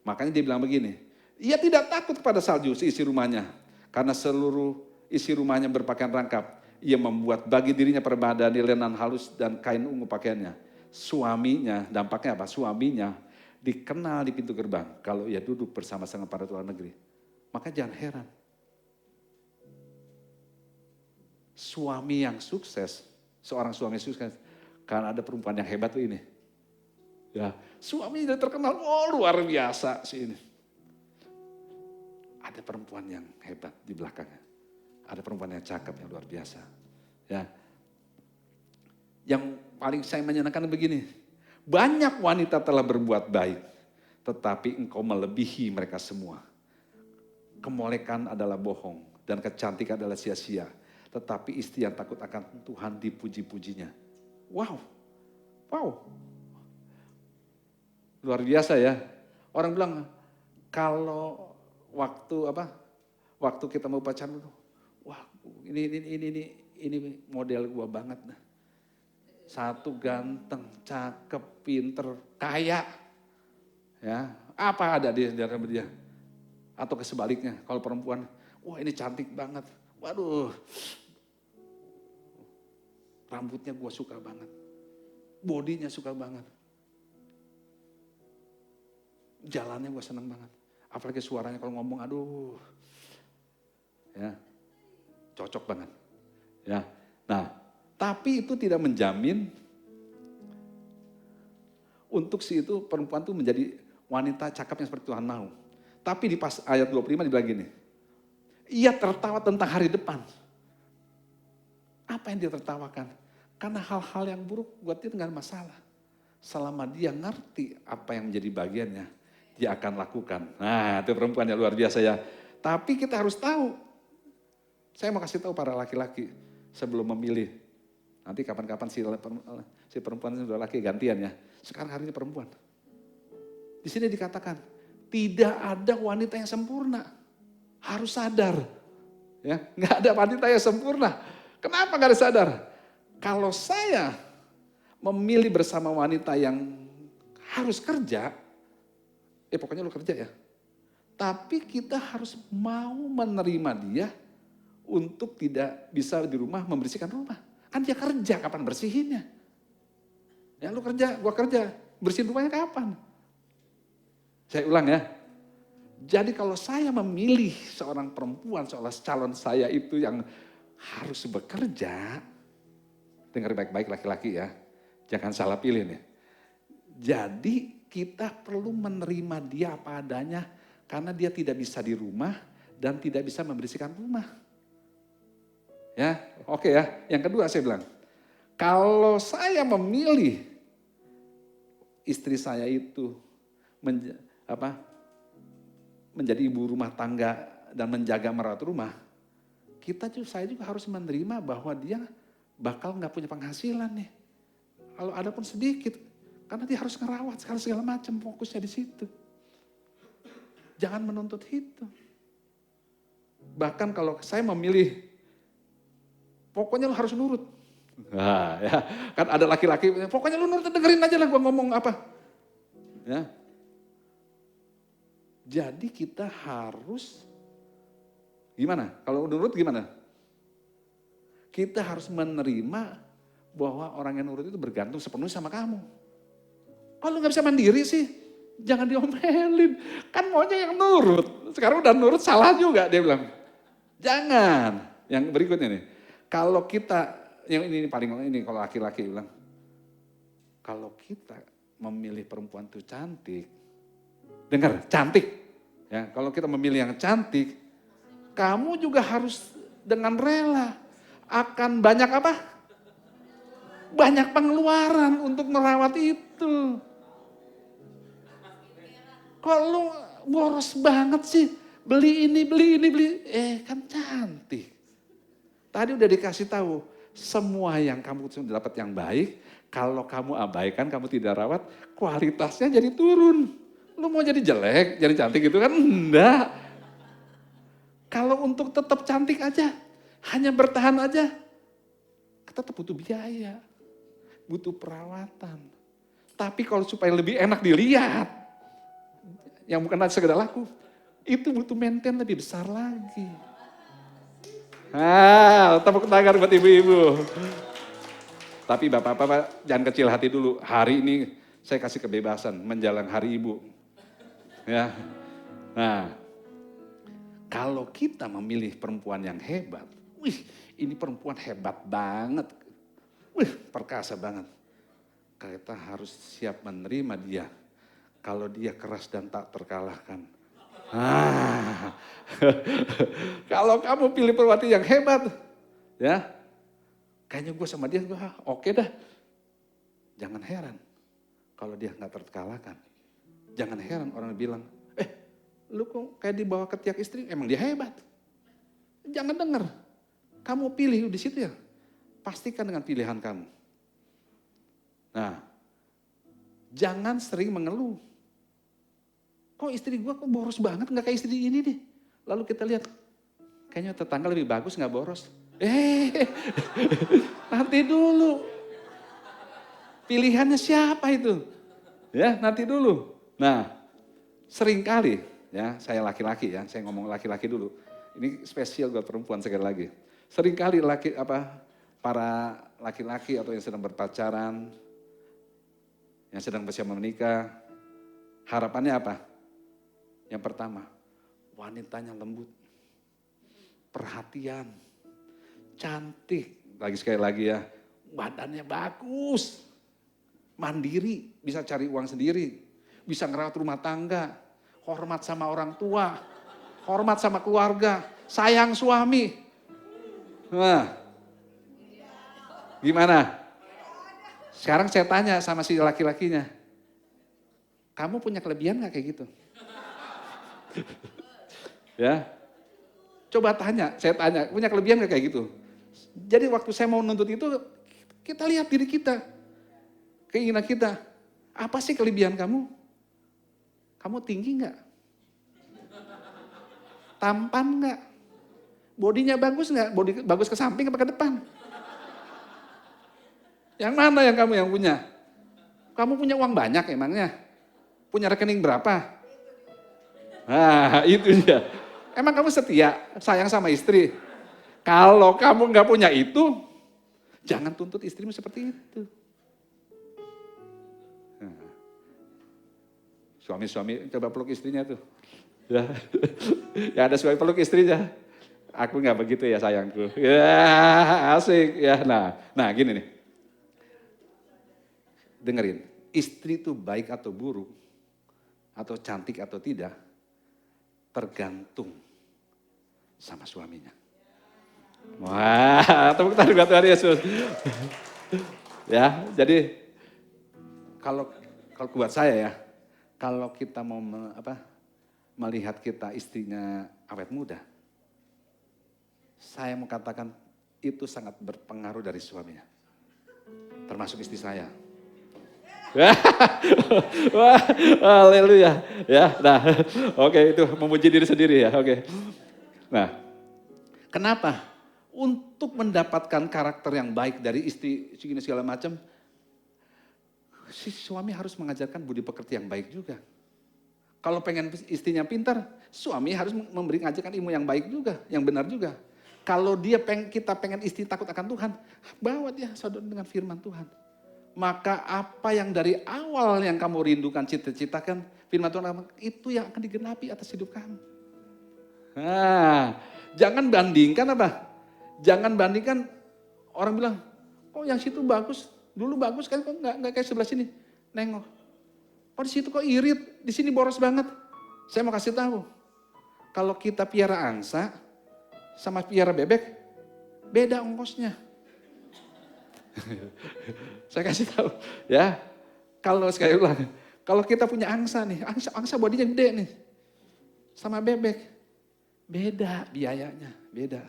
Makanya dia bilang begini, ia tidak takut kepada salju seisi rumahnya. Karena seluruh isi rumahnya berpakaian rangkap. Ia membuat bagi dirinya permadani lenan halus dan kain ungu pakaiannya. Suaminya, dampaknya apa? Suaminya dikenal di pintu gerbang kalau ia duduk bersama-sama para tuan negeri. Maka jangan heran. Suami yang sukses, seorang suami sukses, karena ada perempuan yang hebat tuh ini. Ya, suami sudah terkenal, luar biasa sih ini. Ada perempuan yang hebat di belakangnya. Ada perempuan yang cakep yang luar biasa. Ya. Yang paling saya menyenangkan begini. Banyak wanita telah berbuat baik. Tetapi engkau melebihi mereka semua. Kemolekan adalah bohong. Dan kecantikan adalah sia-sia. Tetapi istri yang takut akan Tuhan dipuji-pujinya. Wow. Wow. Luar biasa ya. Orang bilang kalau waktu kita mau pacaran, wah ini model gua banget. Satu ganteng, cakep, pinter, kaya. Ya, apa ada di dalam dia? Atau kesebaliknya, kalau perempuan, wah ini cantik banget. Waduh, rambutnya gue suka banget. Bodinya suka banget. Jalannya gue seneng banget. Apalagi suaranya kalau ngomong, aduh. Ya, cocok banget. Ya, nah, tapi itu tidak menjamin untuk si itu perempuan itu menjadi wanita cakep yang seperti Tuhan mau. Tapi di pas ayat 25 dibilang gini, ia tertawa tentang hari depan. Apa yang dia tertawakan? Karena hal-hal yang buruk buat dia nggak ada masalah. Selama dia ngerti apa yang menjadi bagiannya, dia akan lakukan. Nah, itu perempuan yang luar biasa ya. Tapi kita harus tahu. Saya mau kasih tahu para laki-laki sebelum memilih. Nanti kapan-kapan si perempuan itu udah laki gantian ya. Sekarang hari ini perempuan. Di sini dikatakan, tidak ada wanita yang sempurna. Harus sadar. Ya, nggak ada wanita yang sempurna. Kenapa nggak ada sadar? Kalau saya memilih bersama wanita yang harus kerja, pokoknya lu kerja ya. Tapi kita harus mau menerima dia untuk tidak bisa di rumah membersihkan rumah. Kan dia kerja, kapan bersihinnya? Ya lu kerja, gua kerja, bersihin rumahnya kapan? Saya ulang ya. Jadi kalau saya memilih seorang perempuan, seolah calon saya itu yang harus bekerja, dengar baik-baik laki-laki ya, jangan salah pilih nih. Jadi kita perlu menerima dia apa adanya, karena dia tidak bisa di rumah dan tidak bisa membersihkan rumah. Ya, oke ya. Yang kedua saya bilang, kalau saya memilih istri saya itu menjadi ibu rumah tangga dan menjaga merawat rumah, saya juga harus menerima bahwa dia bakal nggak punya penghasilan nih. Kalau ada pun sedikit, karena dia harus ngerawat segala macam, fokusnya di situ. Jangan menuntut itu. Bahkan kalau saya memilih, pokoknya lu harus nurut. Nah, ya, kan ada laki-laki, pokoknya lu nurut, dengerin aja lah gua ngomong apa. Ya. Jadi kita harus gimana? Kalau nurut gimana? Kita harus menerima bahwa orang yang nurut itu bergantung sepenuhnya sama kamu. Kalau lu gak bisa mandiri sih, jangan diomelin. Kan maunya yang nurut. Sekarang udah nurut salah juga dia bilang. Jangan. Yang berikutnya nih. Kalau kita, yang ini paling ini kalau laki-laki bilang. Kalau kita memilih perempuan itu cantik. Dengar, cantik. Ya, kalau kita memilih yang cantik, kamu juga harus dengan rela akan banyak apa? Banyak pengeluaran untuk merawat itu. Kok lu boros banget sih? Beli ini, beli. Kan cantik. Tadi udah dikasih tahu, semua yang kamu dapat yang baik, kalau kamu abaikan, kamu tidak rawat, kualitasnya jadi turun. Lu mau jadi jelek, jadi cantik gitu kan? Enggak. Kalau untuk tetap cantik aja, hanya bertahan aja, tetap butuh biaya, butuh perawatan. Tapi kalau supaya lebih enak dilihat, yang bukan sekedar laku, itu butuh maintain lebih besar lagi. Tepuk tangan buat ibu-ibu. Tapi bapak-bapak jangan kecil hati dulu. Hari ini saya kasih kebebasan menjelang hari ibu. Ya. Nah, kalau kita memilih perempuan yang hebat, ini perempuan hebat banget. Perkasa banget. Kita harus siap menerima dia. Kalau dia keras dan tak terkalahkan. Kalau kamu pilih perempuan yang hebat, ya, kayaknya gue sama dia, oke dah. Jangan heran kalau dia nggak terkalahkan. Jangan heran orang bilang, lu kok kayak dibawa ke tiak istri, emang dia hebat. Jangan dengar. Kamu pilih di situ ya. Pastikan dengan pilihan kamu. Nah, jangan sering mengeluh. Kok istri gue kok boros banget, nggak kayak istri ini deh. Lalu kita lihat, kayaknya tetangga lebih bagus nggak boros. Nanti dulu. Pilihannya siapa itu? Ya, nanti dulu. Nah, seringkali ya, saya laki-laki ya, saya ngomong laki-laki dulu. Ini spesial buat perempuan sekali lagi. Seringkali para laki-laki atau yang sedang berpacaran, yang sedang bersiap menikah, harapannya apa? Yang pertama, wanitanya lembut, perhatian, cantik, lagi sekali lagi ya, badannya bagus, mandiri, bisa cari uang sendiri, bisa ngerawat rumah tangga, hormat sama orang tua, hormat sama keluarga, sayang suami. Nah, gimana? Sekarang saya tanya sama si laki-lakinya, kamu punya kelebihan gak kayak gitu? Ya, coba tanya, saya tanya, punya kelebihan gak kayak gitu? Jadi waktu saya mau nuntut itu, kita lihat diri kita, keinginan kita. Apa sih kelebihan kamu? Kamu tinggi gak? Tampan gak? Bodinya bagus gak? Body bagus ke samping apa ke depan? Yang mana yang kamu yang punya? Kamu punya uang banyak emangnya? Punya rekening berapa? Nah, itu dia. Emang kamu setia, sayang sama istri? Kalau kamu nggak punya itu, jangan tuntut istrimu seperti itu. Nah. Suami-suami coba peluk istrinya tuh. Ya, ya ada suami peluk istrinya. Aku nggak begitu ya sayangku. Ya asik ya. Nah gini nih. Dengerin, istri itu baik atau buruk, atau cantik atau tidak, tergantung sama suaminya. Wah, tepuk tangan buat Tuhan Yesus. Ya, jadi kalau buat saya ya, kalau kita mau melihat kita istrinya awet muda, saya mau katakan itu sangat berpengaruh dari suaminya, termasuk istri saya. Wah, haleluya. Ya, nah, oke itu memuji diri sendiri ya, oke. Nah, kenapa? Untuk mendapatkan karakter yang baik dari istri segala macam, si suami harus mengajarkan budi pekerti yang baik juga. Kalau pengen istrinya pintar, suami harus mengajarkan ilmu yang baik juga, yang benar juga. Kalau kita pengen istri takut akan Tuhan, bawa dia saudara dengan firman Tuhan. Maka apa yang dari awal yang kamu rindukan, cita-citakan, firman Tuhan itu yang akan digenapi atas hidup kamu. Nah, jangan bandingkan apa? Jangan bandingkan orang bilang, oh yang situ bagus, dulu bagus kan kok nggak kayak sebelah sini. Nengok, oh di situ kok irit, di sini boros banget. Saya mau kasih tahu, kalau kita piara angsa sama piara bebek, beda ongkosnya. Saya kasih tahu ya, kalau sekali ulang, kalau kita punya angsa nih, angsa bodinya gede nih, sama bebek, beda biayanya, beda.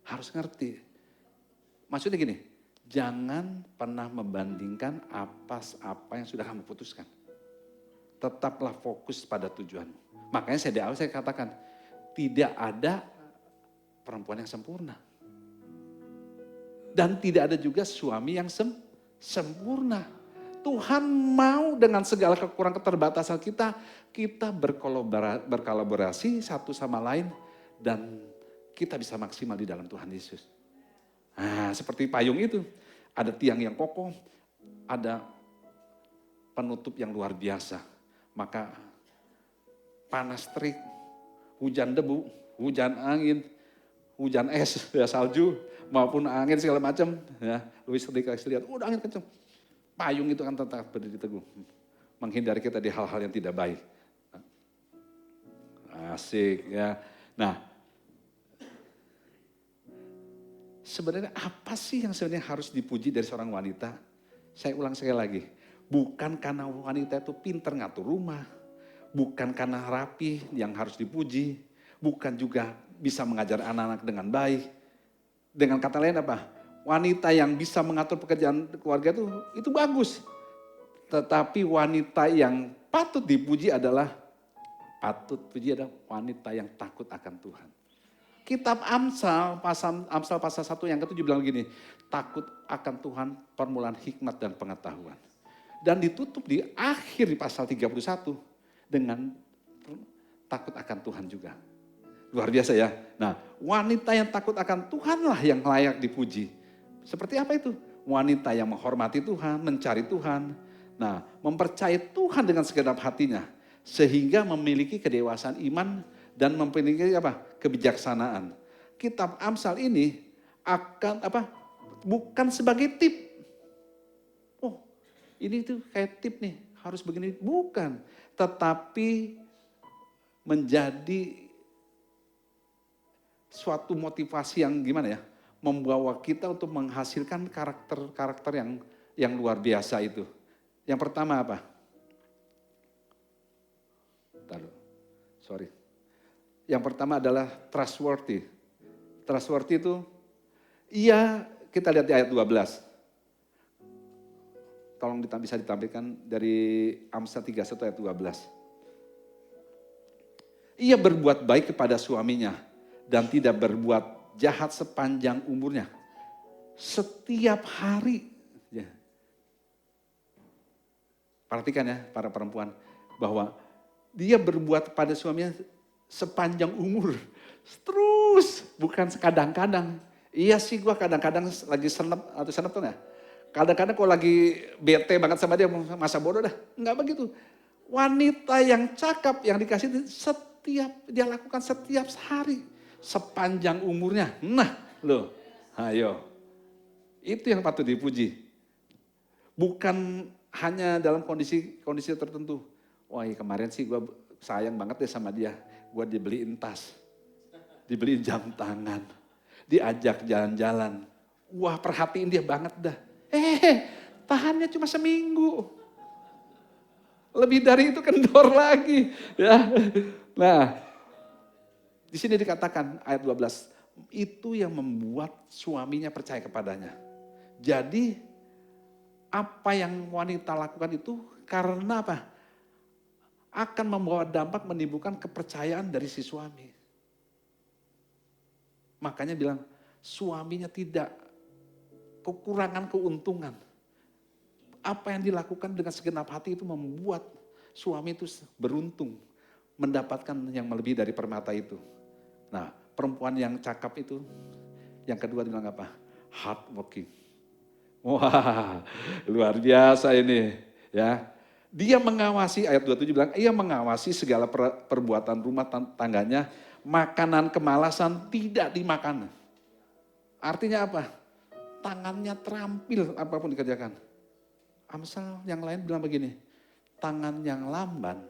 Harus ngerti. Maksudnya gini, jangan pernah membandingkan apa yang sudah kamu putuskan. Tetaplah fokus pada tujuanmu. Makanya saya di awal saya katakan, tidak ada perempuan yang sempurna. Dan tidak ada juga suami yang sempurna. Tuhan mau dengan segala kekurangan keterbatasan kita berkolaborasi satu sama lain dan kita bisa maksimal di dalam Tuhan Yesus. Nah, seperti payung itu, ada tiang yang kokoh, ada penutup yang luar biasa. Maka panas terik, hujan debu, hujan angin, hujan es, ya salju, maupun angin segala macam, ya. Luis dikasih lihat, udah angin kencang. Payung itu kan tetap berdiri teguh, menghindari kita di hal-hal yang tidak baik. Asik ya. Nah, sebenarnya apa sih yang sebenarnya harus dipuji dari seorang wanita? Saya ulang sekali lagi, bukan karena wanita itu pintar ngatur rumah, bukan karena rapi yang harus dipuji, bukan juga bisa mengajar anak-anak dengan baik. Dengan kata lain apa? Wanita yang bisa mengatur pekerjaan keluarga itu bagus. Tetapi wanita yang patut dipuji adalah wanita yang takut akan Tuhan. Kitab Amsal pasal 1 yang ke-7 bilang gini, takut akan Tuhan permulaan hikmat dan pengetahuan. Dan ditutup di akhir di pasal 31 dengan takut akan Tuhan juga. Luar biasa ya. Nah, wanita yang takut akan Tuhanlah yang layak dipuji. Seperti apa itu? Wanita yang menghormati Tuhan, mencari Tuhan. Nah, mempercayai Tuhan dengan segenap hatinya. Sehingga memiliki kedewasaan iman dan memiliki kebijaksanaan. Kitab Amsal ini akan bukan sebagai tip. Oh, ini tuh kayak tip nih, harus begini. Bukan, tetapi menjadi suatu motivasi yang gimana ya, membawa kita untuk menghasilkan karakter-karakter yang luar biasa itu. Yang pertama apa? Yang pertama adalah trustworthy. Trustworthy itu, kita lihat di ayat 12. Tolong bisa ditampilkan dari Amsal 31 ayat 12. Ia berbuat baik kepada suaminya dan tidak berbuat jahat sepanjang umurnya. Setiap hari. Ya. Perhatikan ya para perempuan, bahwa dia berbuat pada suaminya sepanjang umur. Terus, bukan sekadang-kadang. Iya sih gue kadang-kadang lagi senep tuh ya. Kadang-kadang kalau lagi bete banget sama dia, masa bodoh dah. Enggak begitu. Wanita yang cakap, yang dikasih dia lakukan setiap hari. Sepanjang umurnya. Nah loh, ayo. Itu yang patut dipuji. Bukan hanya dalam kondisi tertentu. Wah kemarin sih gue sayang banget deh sama dia. Gue dibeliin tas, dibeliin jam tangan, diajak jalan-jalan. Wah perhatiin dia banget dah. Tahannya cuma seminggu. Lebih dari itu kendor lagi. Ya. Nah, di sini dikatakan ayat 12, itu yang membuat suaminya percaya kepadanya. Jadi apa yang wanita lakukan itu karena apa? Akan membawa dampak menimbulkan kepercayaan dari si suami. Makanya bilang suaminya tidak kekurangan keuntungan. Apa yang dilakukan dengan segenap hati itu membuat suami itu beruntung mendapatkan yang melebihi dari permata itu. Nah, perempuan yang cakap itu, yang kedua bilang apa? Hard working. Wah, luar biasa ini, ya. Dia mengawasi, ayat 27 bilang, ia mengawasi segala perbuatan rumah tangganya, makanan kemalasan tidak dimakan. Artinya apa? Tangannya terampil apapun dikerjakan. Amsal yang lain bilang begini, tangan yang lamban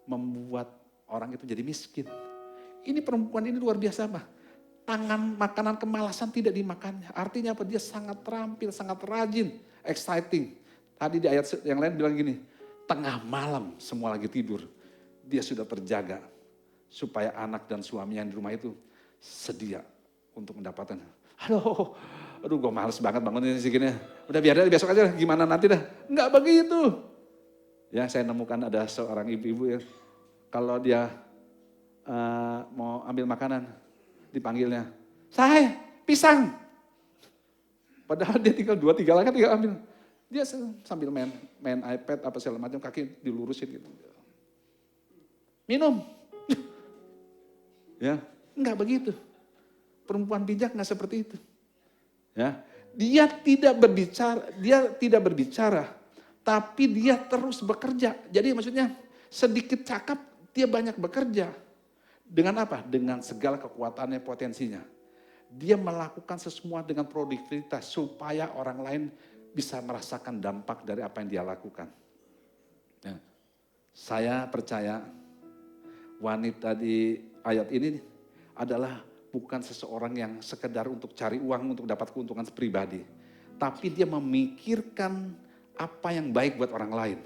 membuat orang itu jadi miskin. Ini perempuan ini luar biasa apa? Makanan kemalasan tidak dimakannya. Artinya apa? Dia sangat terampil, sangat rajin, exciting. Tadi di ayat yang lain bilang gini, tengah malam semua lagi tidur. Dia sudah terjaga supaya anak dan suami yang di rumah itu sedia untuk mendapatkan. Aduh gue males banget bangunin segini. Udah biar aja besok aja gimana nanti dah. Enggak begitu. Ya saya nemukan ada seorang ibu-ibu ya. Kalau dia mau ambil makanan, dipanggilnya, "Say, pisang." Padahal dia tinggal 2-3 langkah tinggal ambil. Dia sambil main iPad apa segala macam, kaki dilurusin gitu. Minum. Ya, enggak begitu. Perempuan bijak enggak seperti itu. Ya, dia tidak berbicara, tapi dia terus bekerja. Jadi maksudnya sedikit cakap, dia banyak bekerja. Dengan apa? Dengan segala kekuatannya, potensinya. Dia melakukan sesemua dengan produktivitas supaya orang lain bisa merasakan dampak dari apa yang dia lakukan. Ya. Saya percaya wanita di ayat ini adalah bukan seseorang yang sekedar untuk cari uang untuk dapat keuntungan pribadi. Tapi dia memikirkan apa yang baik buat orang lain.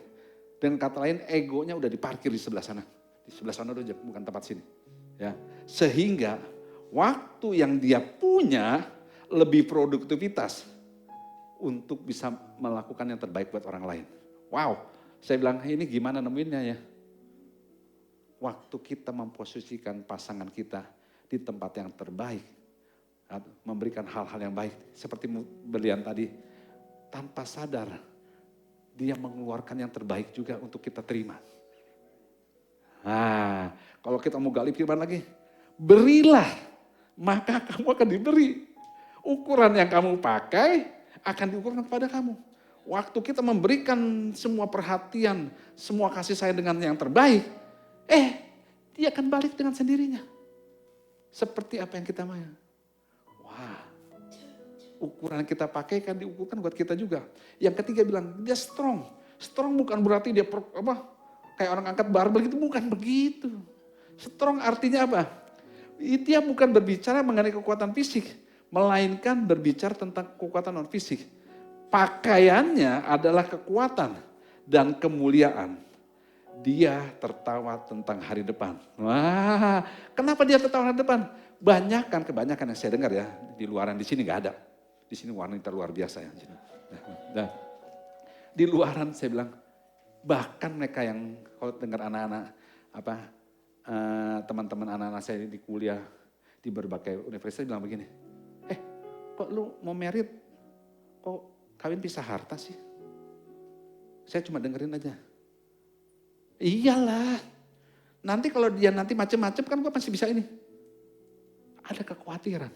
Dengan kata lain egonya udah diparkir di sebelah sana. Di sebelah sana udah bukan tempat sini. Ya. Sehingga waktu yang dia punya lebih produktivitas untuk bisa melakukan yang terbaik buat orang lain. Wow, saya bilang ini gimana nemuinnya ya? Waktu kita memposisikan pasangan kita di tempat yang terbaik. Memberikan hal-hal yang baik. Seperti Berlian tadi, tanpa sadar dia mengeluarkan yang terbaik juga untuk kita terima. Nah, kalau kita mau gali firman lagi, berilah, maka kamu akan diberi. Ukuran yang kamu pakai akan diukurkan kepada kamu. Waktu kita memberikan semua perhatian, semua kasih sayang dengan yang terbaik, dia akan balik dengan sendirinya. Seperti apa yang kita mau. Wah, ukuran yang kita pakai kan diukurkan buat kita juga. Yang ketiga bilang, dia strong. Strong bukan berarti dia kayak orang angkat barbel gitu, bukan begitu. Strong artinya apa? Dia bukan berbicara mengenai kekuatan fisik, melainkan berbicara tentang kekuatan non fisik. Pakaiannya adalah kekuatan dan kemuliaan. Dia tertawa tentang hari depan. Wah, kenapa dia tertawa hari depan? Kebanyakan yang saya dengar ya, di luaran di sini nggak ada. Di sini wanita luar biasa ya. Nah, di luaran saya bilang, bahkan mereka yang kalau dengar anak-anak teman-teman anak-anak saya di kuliah di berbagai universitas bilang begini, kok lu mau merit, kok kawin pisah harta sih? Saya cuma dengerin aja. Iyalah, nanti kalau dia nanti macem-macem kan gue pasti bisa ini. Ada kekhawatiran.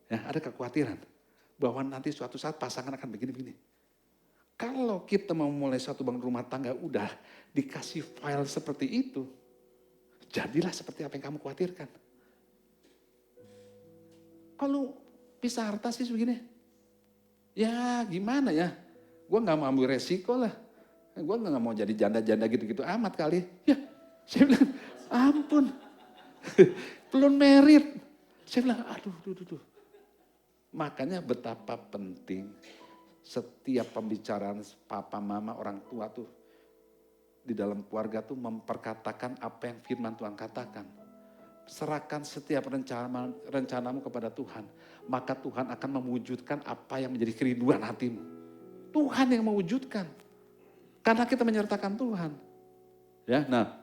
Ya, ada kekhawatiran bahwa nanti suatu saat pasangan akan begini-begini. Kalau kita mau mulai suatu bangun rumah tangga udah dikasih file seperti itu, jadilah seperti apa yang kamu khawatirkan. Kalau pisah harta sih begini, ya gimana ya, gue gak mau ambil resiko lah. Gue gak mau jadi janda-janda gitu-gitu amat kali. Ya, saya bilang, ampun. Belum merit. Saya bilang, aduh. Makanya betapa penting setiap pembicaraan papa, mama, orang tua tuh di dalam keluarga tuh memperkatakan apa yang firman Tuhan katakan. Serahkan setiap rencanamu kepada Tuhan. Maka Tuhan akan mewujudkan apa yang menjadi kerinduan hatimu. Tuhan yang mewujudkan. Karena kita menyertakan Tuhan. Ya, nah,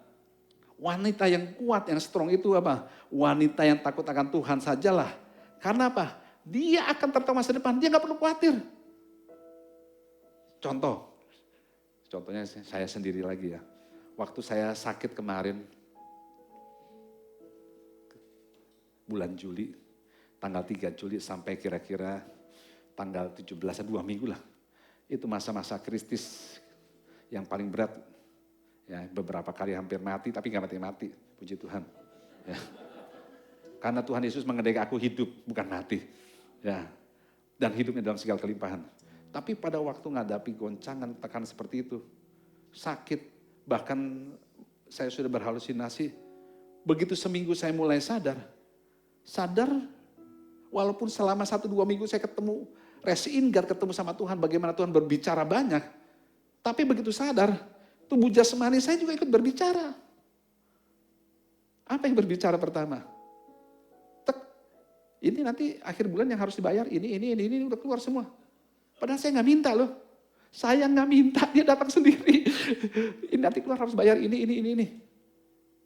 wanita yang kuat, yang strong itu apa? Wanita yang takut akan Tuhan sajalah. Karena apa? Dia akan tertawa masa depan, dia gak perlu khawatir. Contohnya saya sendiri lagi ya. Waktu saya sakit kemarin, bulan Juli, tanggal 3 Juli sampai kira-kira tanggal 17, 2 minggu lah. Itu masa-masa kritis yang paling berat. Ya, beberapa kali hampir mati, tapi gak mati-mati. Puji Tuhan. Ya. Karena Tuhan Yesus mengendarai aku hidup, bukan mati. Ya. Dan hidupnya dalam segala kelimpahan. Tapi pada waktu menghadapi goncangan, tekanan seperti itu, sakit, bahkan saya sudah berhalusinasi. Begitu seminggu saya mulai sadar, walaupun selama 1-2 minggu saya ketemu, ketemu sama Tuhan, bagaimana Tuhan berbicara banyak. Tapi begitu sadar, tubuh jasmani saya juga ikut berbicara. Apa yang berbicara pertama? Ini nanti akhir bulan yang harus dibayar, ini udah keluar semua. Padahal saya gak minta loh. Saya gak minta, dia datang sendiri. Ini nanti keluar harus bayar ini.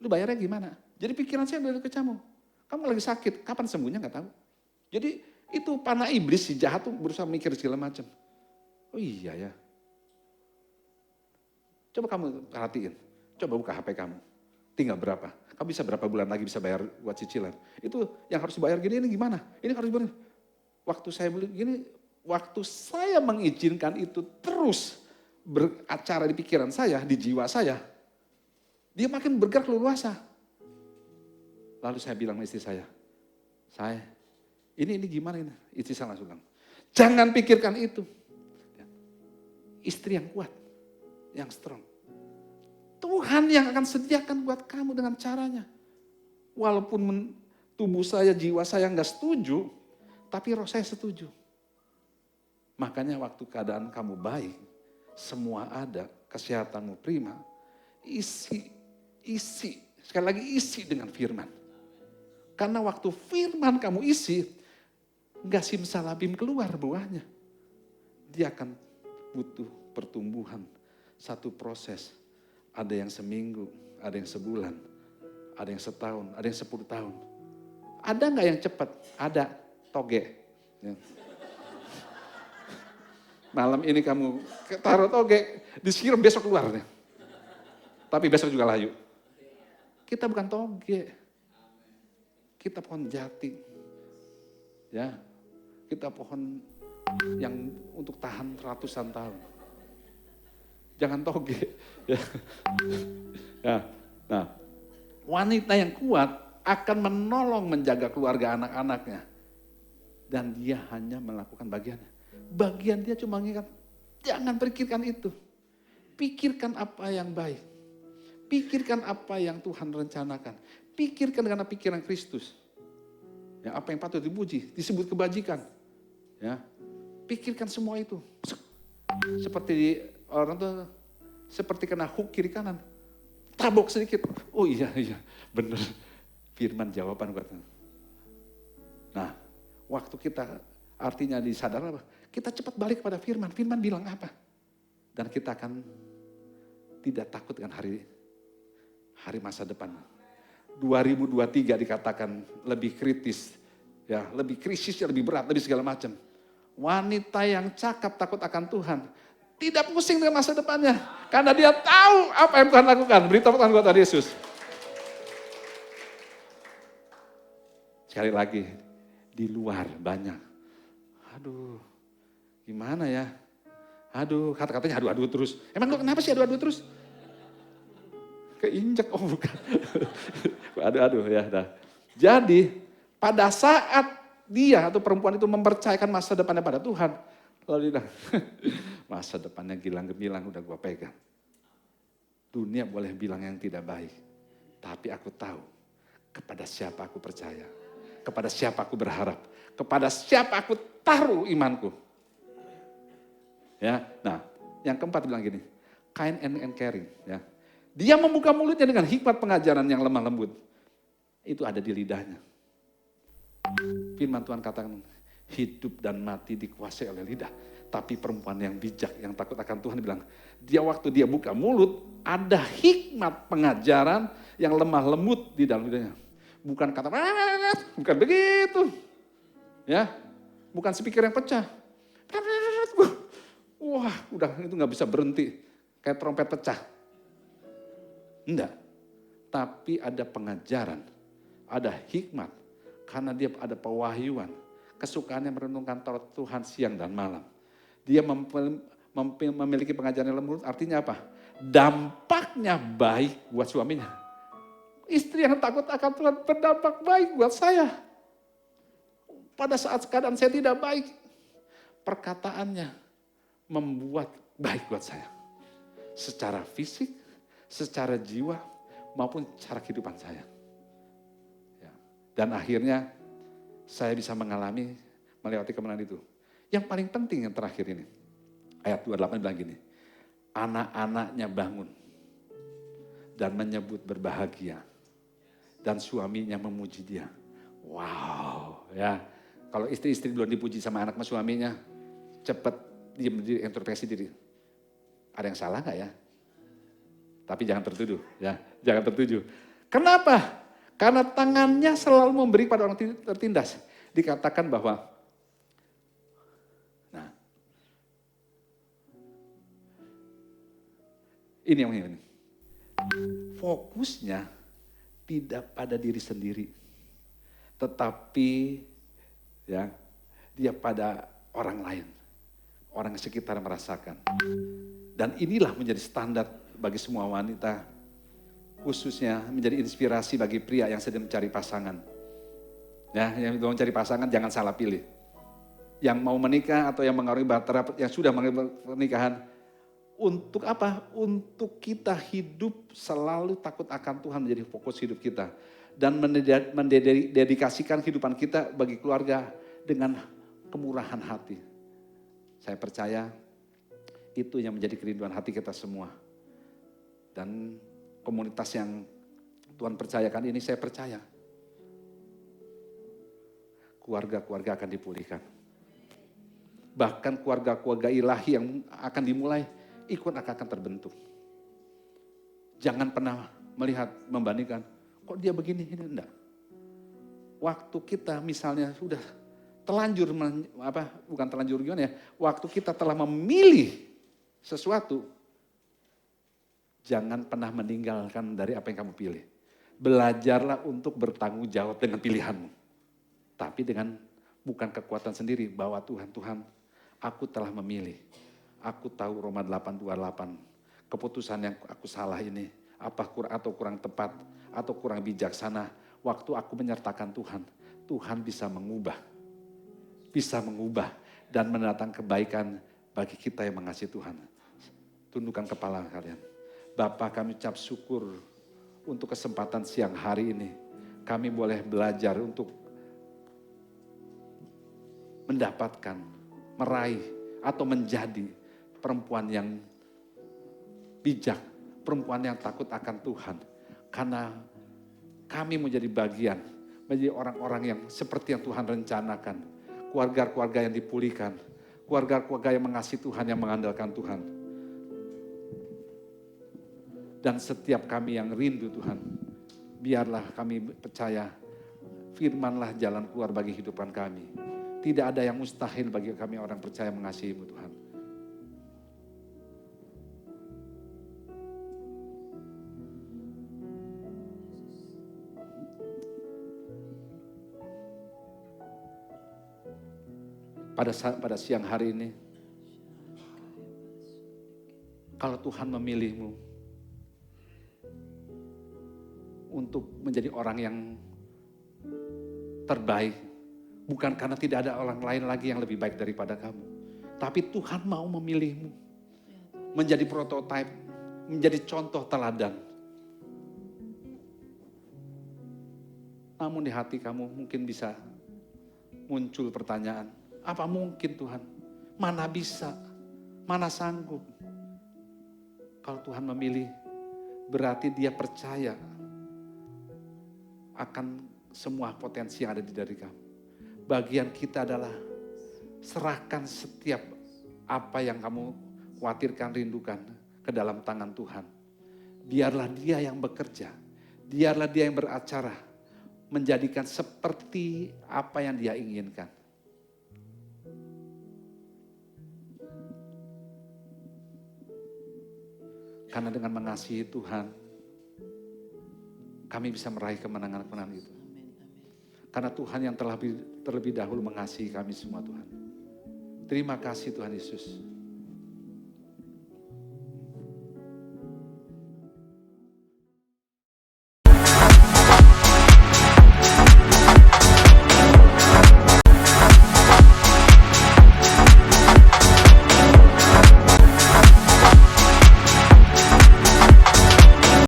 Lu bayarnya gimana? Jadi pikiran saya udah kecamu. Kamu lagi sakit, kapan sembuhnya gak tahu. Jadi itu panah iblis, si jahat tuh berusaha mikir segala macam. Oh iya ya. Coba kamu perhatiin, coba buka HP kamu. Tinggal berapa? Kamu bisa berapa bulan lagi bisa bayar buat cicilan? Itu yang harus dibayar gini, ini gimana? Ini harus dibayar. Waktu saya beli gini, waktu saya mengizinkan itu terus beracara di pikiran saya, di jiwa saya, dia makin bergerak leluasa. Lalu saya bilang sama istri saya, ini gimana ini? Istri saya langsung bilang, jangan pikirkan itu. Istri yang kuat, yang strong. Tuhan yang akan sediakan buat kamu dengan caranya. Walaupun tubuh saya, jiwa saya nggak setuju, tapi roh saya setuju. Makanya waktu keadaan kamu baik, semua ada, kesehatanmu prima, isi, sekali lagi isi dengan firman. Karena waktu firman kamu isi, nggak simsalabim keluar buahnya. Dia akan butuh pertumbuhan, satu proses. Ada yang seminggu, ada yang sebulan, ada yang setahun, ada yang 10 tahun. Ada nggak yang cepat? Ada, toge. Ya. Malam ini kamu taruh toge, disiram besok keluar. Ya. Tapi besok juga layu. Kita bukan toge. Kita pohon jati. Ya, kita pohon yang untuk tahan ratusan tahun. Jangan toge. Ya. Ya. Nah, wanita yang kuat akan menolong menjaga keluarga anak-anaknya. Dan dia hanya melakukan bagiannya. Bagian dia cuma mengingat, jangan pikirkan itu. Pikirkan apa yang baik. Pikirkan apa yang Tuhan rencanakan. Pikirkan dengan pikiran Kristus. Ya, apa yang patut dipuji, disebut kebajikan. Ya, pikirkan semua itu. Seperti orang tuh, seperti kena hook kiri kanan. Tabok sedikit. Oh iya, benar. Firman jawaban buat. Nah, waktu kita artinya disadar apa? Kita cepat balik kepada firman. Firman bilang apa? Dan kita akan tidak takut dengan hari masa depan. 2023 dikatakan lebih kritis, ya, lebih krisisnya lebih berat, lebih segala macam. Wanita yang cakap takut akan Tuhan, tidak pusing dengan masa depannya, karena dia tahu apa yang Tuhan lakukan. Beri tepuk tangan buat Tuhan Yesus. Sekali lagi, di luar banyak. Aduh, gimana ya? Aduh, kata-katanya aduh terus. Emang lo kenapa sih aduh terus? Keinjek, oh bukan. Aduh ya. Dah. Jadi pada saat dia atau perempuan itu mempercayakan masa depannya pada Tuhan, lalu dia bilang, masa depannya gilang gemilang udah gua pegang. Dunia boleh bilang yang tidak baik, tapi aku tahu kepada siapa aku percaya, kepada siapa aku berharap, kepada siapa aku taruh imanku. Ya, nah yang keempat bilang gini, kind and caring. Ya. Dia membuka mulutnya dengan hikmat pengajaran yang lemah lembut. Itu ada di lidahnya. Firman Tuhan katakan, hidup dan mati dikuasai oleh lidah. Tapi perempuan yang bijak, yang takut akan Tuhan bilang, dia waktu dia buka mulut, ada hikmat pengajaran yang lemah lembut di dalam lidahnya. Bukan kata, bukan begitu. Ya, bukan speaker yang pecah. Wah, udah itu gak bisa berhenti. Kayak trompet pecah. Enggak, tapi ada pengajaran, ada hikmat, karena dia ada pewahyuan, kesukaannya merenungkan Taurat Tuhan siang dan malam. Dia memiliki pengajaran yang lembut, artinya apa? Dampaknya baik buat suaminya. Istri yang takut akan Tuhan berdampak baik buat saya. Pada saat keadaan saya tidak baik, perkataannya membuat baik buat saya. Secara fisik, secara jiwa maupun cara kehidupan saya. Ya. Dan akhirnya saya bisa melewati kemenangan itu. Yang paling penting yang terakhir ini, ayat 28 bilang gini, anak-anaknya bangun dan menyebut berbahagia dan suaminya memuji dia. Wow, ya. Kalau istri-istri belum dipuji sama anak sama suaminya, cepat diam diri, introspeksi diri. Ada yang salah nggak ya? Tapi jangan tertuduh, ya, jangan tertuduh. Kenapa? Karena tangannya selalu memberi pada orang tertindas. Dikatakan bahwa, nah, ini yang ini. Fokusnya tidak pada diri sendiri, tetapi ya dia pada orang lain, orang yang sekitar merasakan. Dan inilah menjadi standar bagi semua wanita, khususnya menjadi inspirasi bagi pria yang sedang mencari pasangan. Ya, yang mau mencari pasangan jangan salah pilih. Yang mau menikah atau yang mengarungi bahtera yang sudah mengarungi pernikahan, untuk apa? Untuk kita hidup selalu takut akan Tuhan menjadi fokus hidup kita. Dan mendedikasikan kehidupan kita bagi keluarga dengan kemurahan hati. Saya percaya itu yang menjadi kerinduan hati kita semua. Dan komunitas yang Tuhan percayakan ini saya percaya. Keluarga-keluarga akan dipulihkan. Bahkan keluarga-keluarga ilahi yang akan dimulai ikut akan terbentuk. Jangan pernah melihat, membandingkan, kok dia begini, ini enggak. waktu kita misalnya sudah telanjur, bukan telanjur gimana ya, waktu kita telah memilih sesuatu, jangan pernah meninggalkan dari apa yang kamu pilih. Belajarlah untuk bertanggung jawab dengan pilihanmu. Tapi dengan bukan kekuatan sendiri, bahwa Tuhan, aku telah memilih. Aku tahu Roma 8:28, keputusan yang aku salah ini, atau kurang tepat, atau kurang bijaksana. Waktu aku menyertakan Tuhan, Tuhan bisa mengubah dan mendatangkan kebaikan bagi kita yang mengasihi Tuhan. Tundukkan kepala kalian. Bapa, kami ucap syukur untuk kesempatan siang hari ini. Kami boleh belajar untuk mendapatkan, meraih, atau menjadi perempuan yang bijak, perempuan yang takut akan Tuhan. Karena kami menjadi bagian, menjadi orang-orang yang seperti yang Tuhan rencanakan. Keluarga-keluarga yang dipulihkan, keluarga-keluarga yang mengasihi Tuhan, yang mengandalkan Tuhan. Dan setiap kami yang rindu Tuhan, biarlah kami percaya, firman-Lah jalan keluar bagi kehidupan kami. Tidak ada yang mustahil bagi kami orang percaya mengasihi-Mu Tuhan. Pada siang hari ini, kalau Tuhan memilih-Mu untuk menjadi orang yang terbaik, bukan karena tidak ada orang lain lagi yang lebih baik daripada kamu, tapi Tuhan mau memilih-Mu menjadi prototipe, menjadi contoh teladan. Namun di hati kamu mungkin bisa muncul pertanyaan, apa mungkin Tuhan? Mana bisa? Mana sanggup? Kalau Tuhan memilih, berarti Dia percaya akan semua potensi yang ada di diri kamu. Bagian kita adalah serahkan setiap apa yang kamu khawatirkan, rindukan ke dalam tangan Tuhan. Biarlah Dia yang bekerja, biarlah Dia yang beracara, menjadikan seperti apa yang Dia inginkan. Karena dengan mengasihi Tuhan, kami bisa meraih kemenangan-kemenangan itu. Karena Tuhan yang telah terlebih dahulu mengasihi kami semua Tuhan. Terima kasih Tuhan Yesus.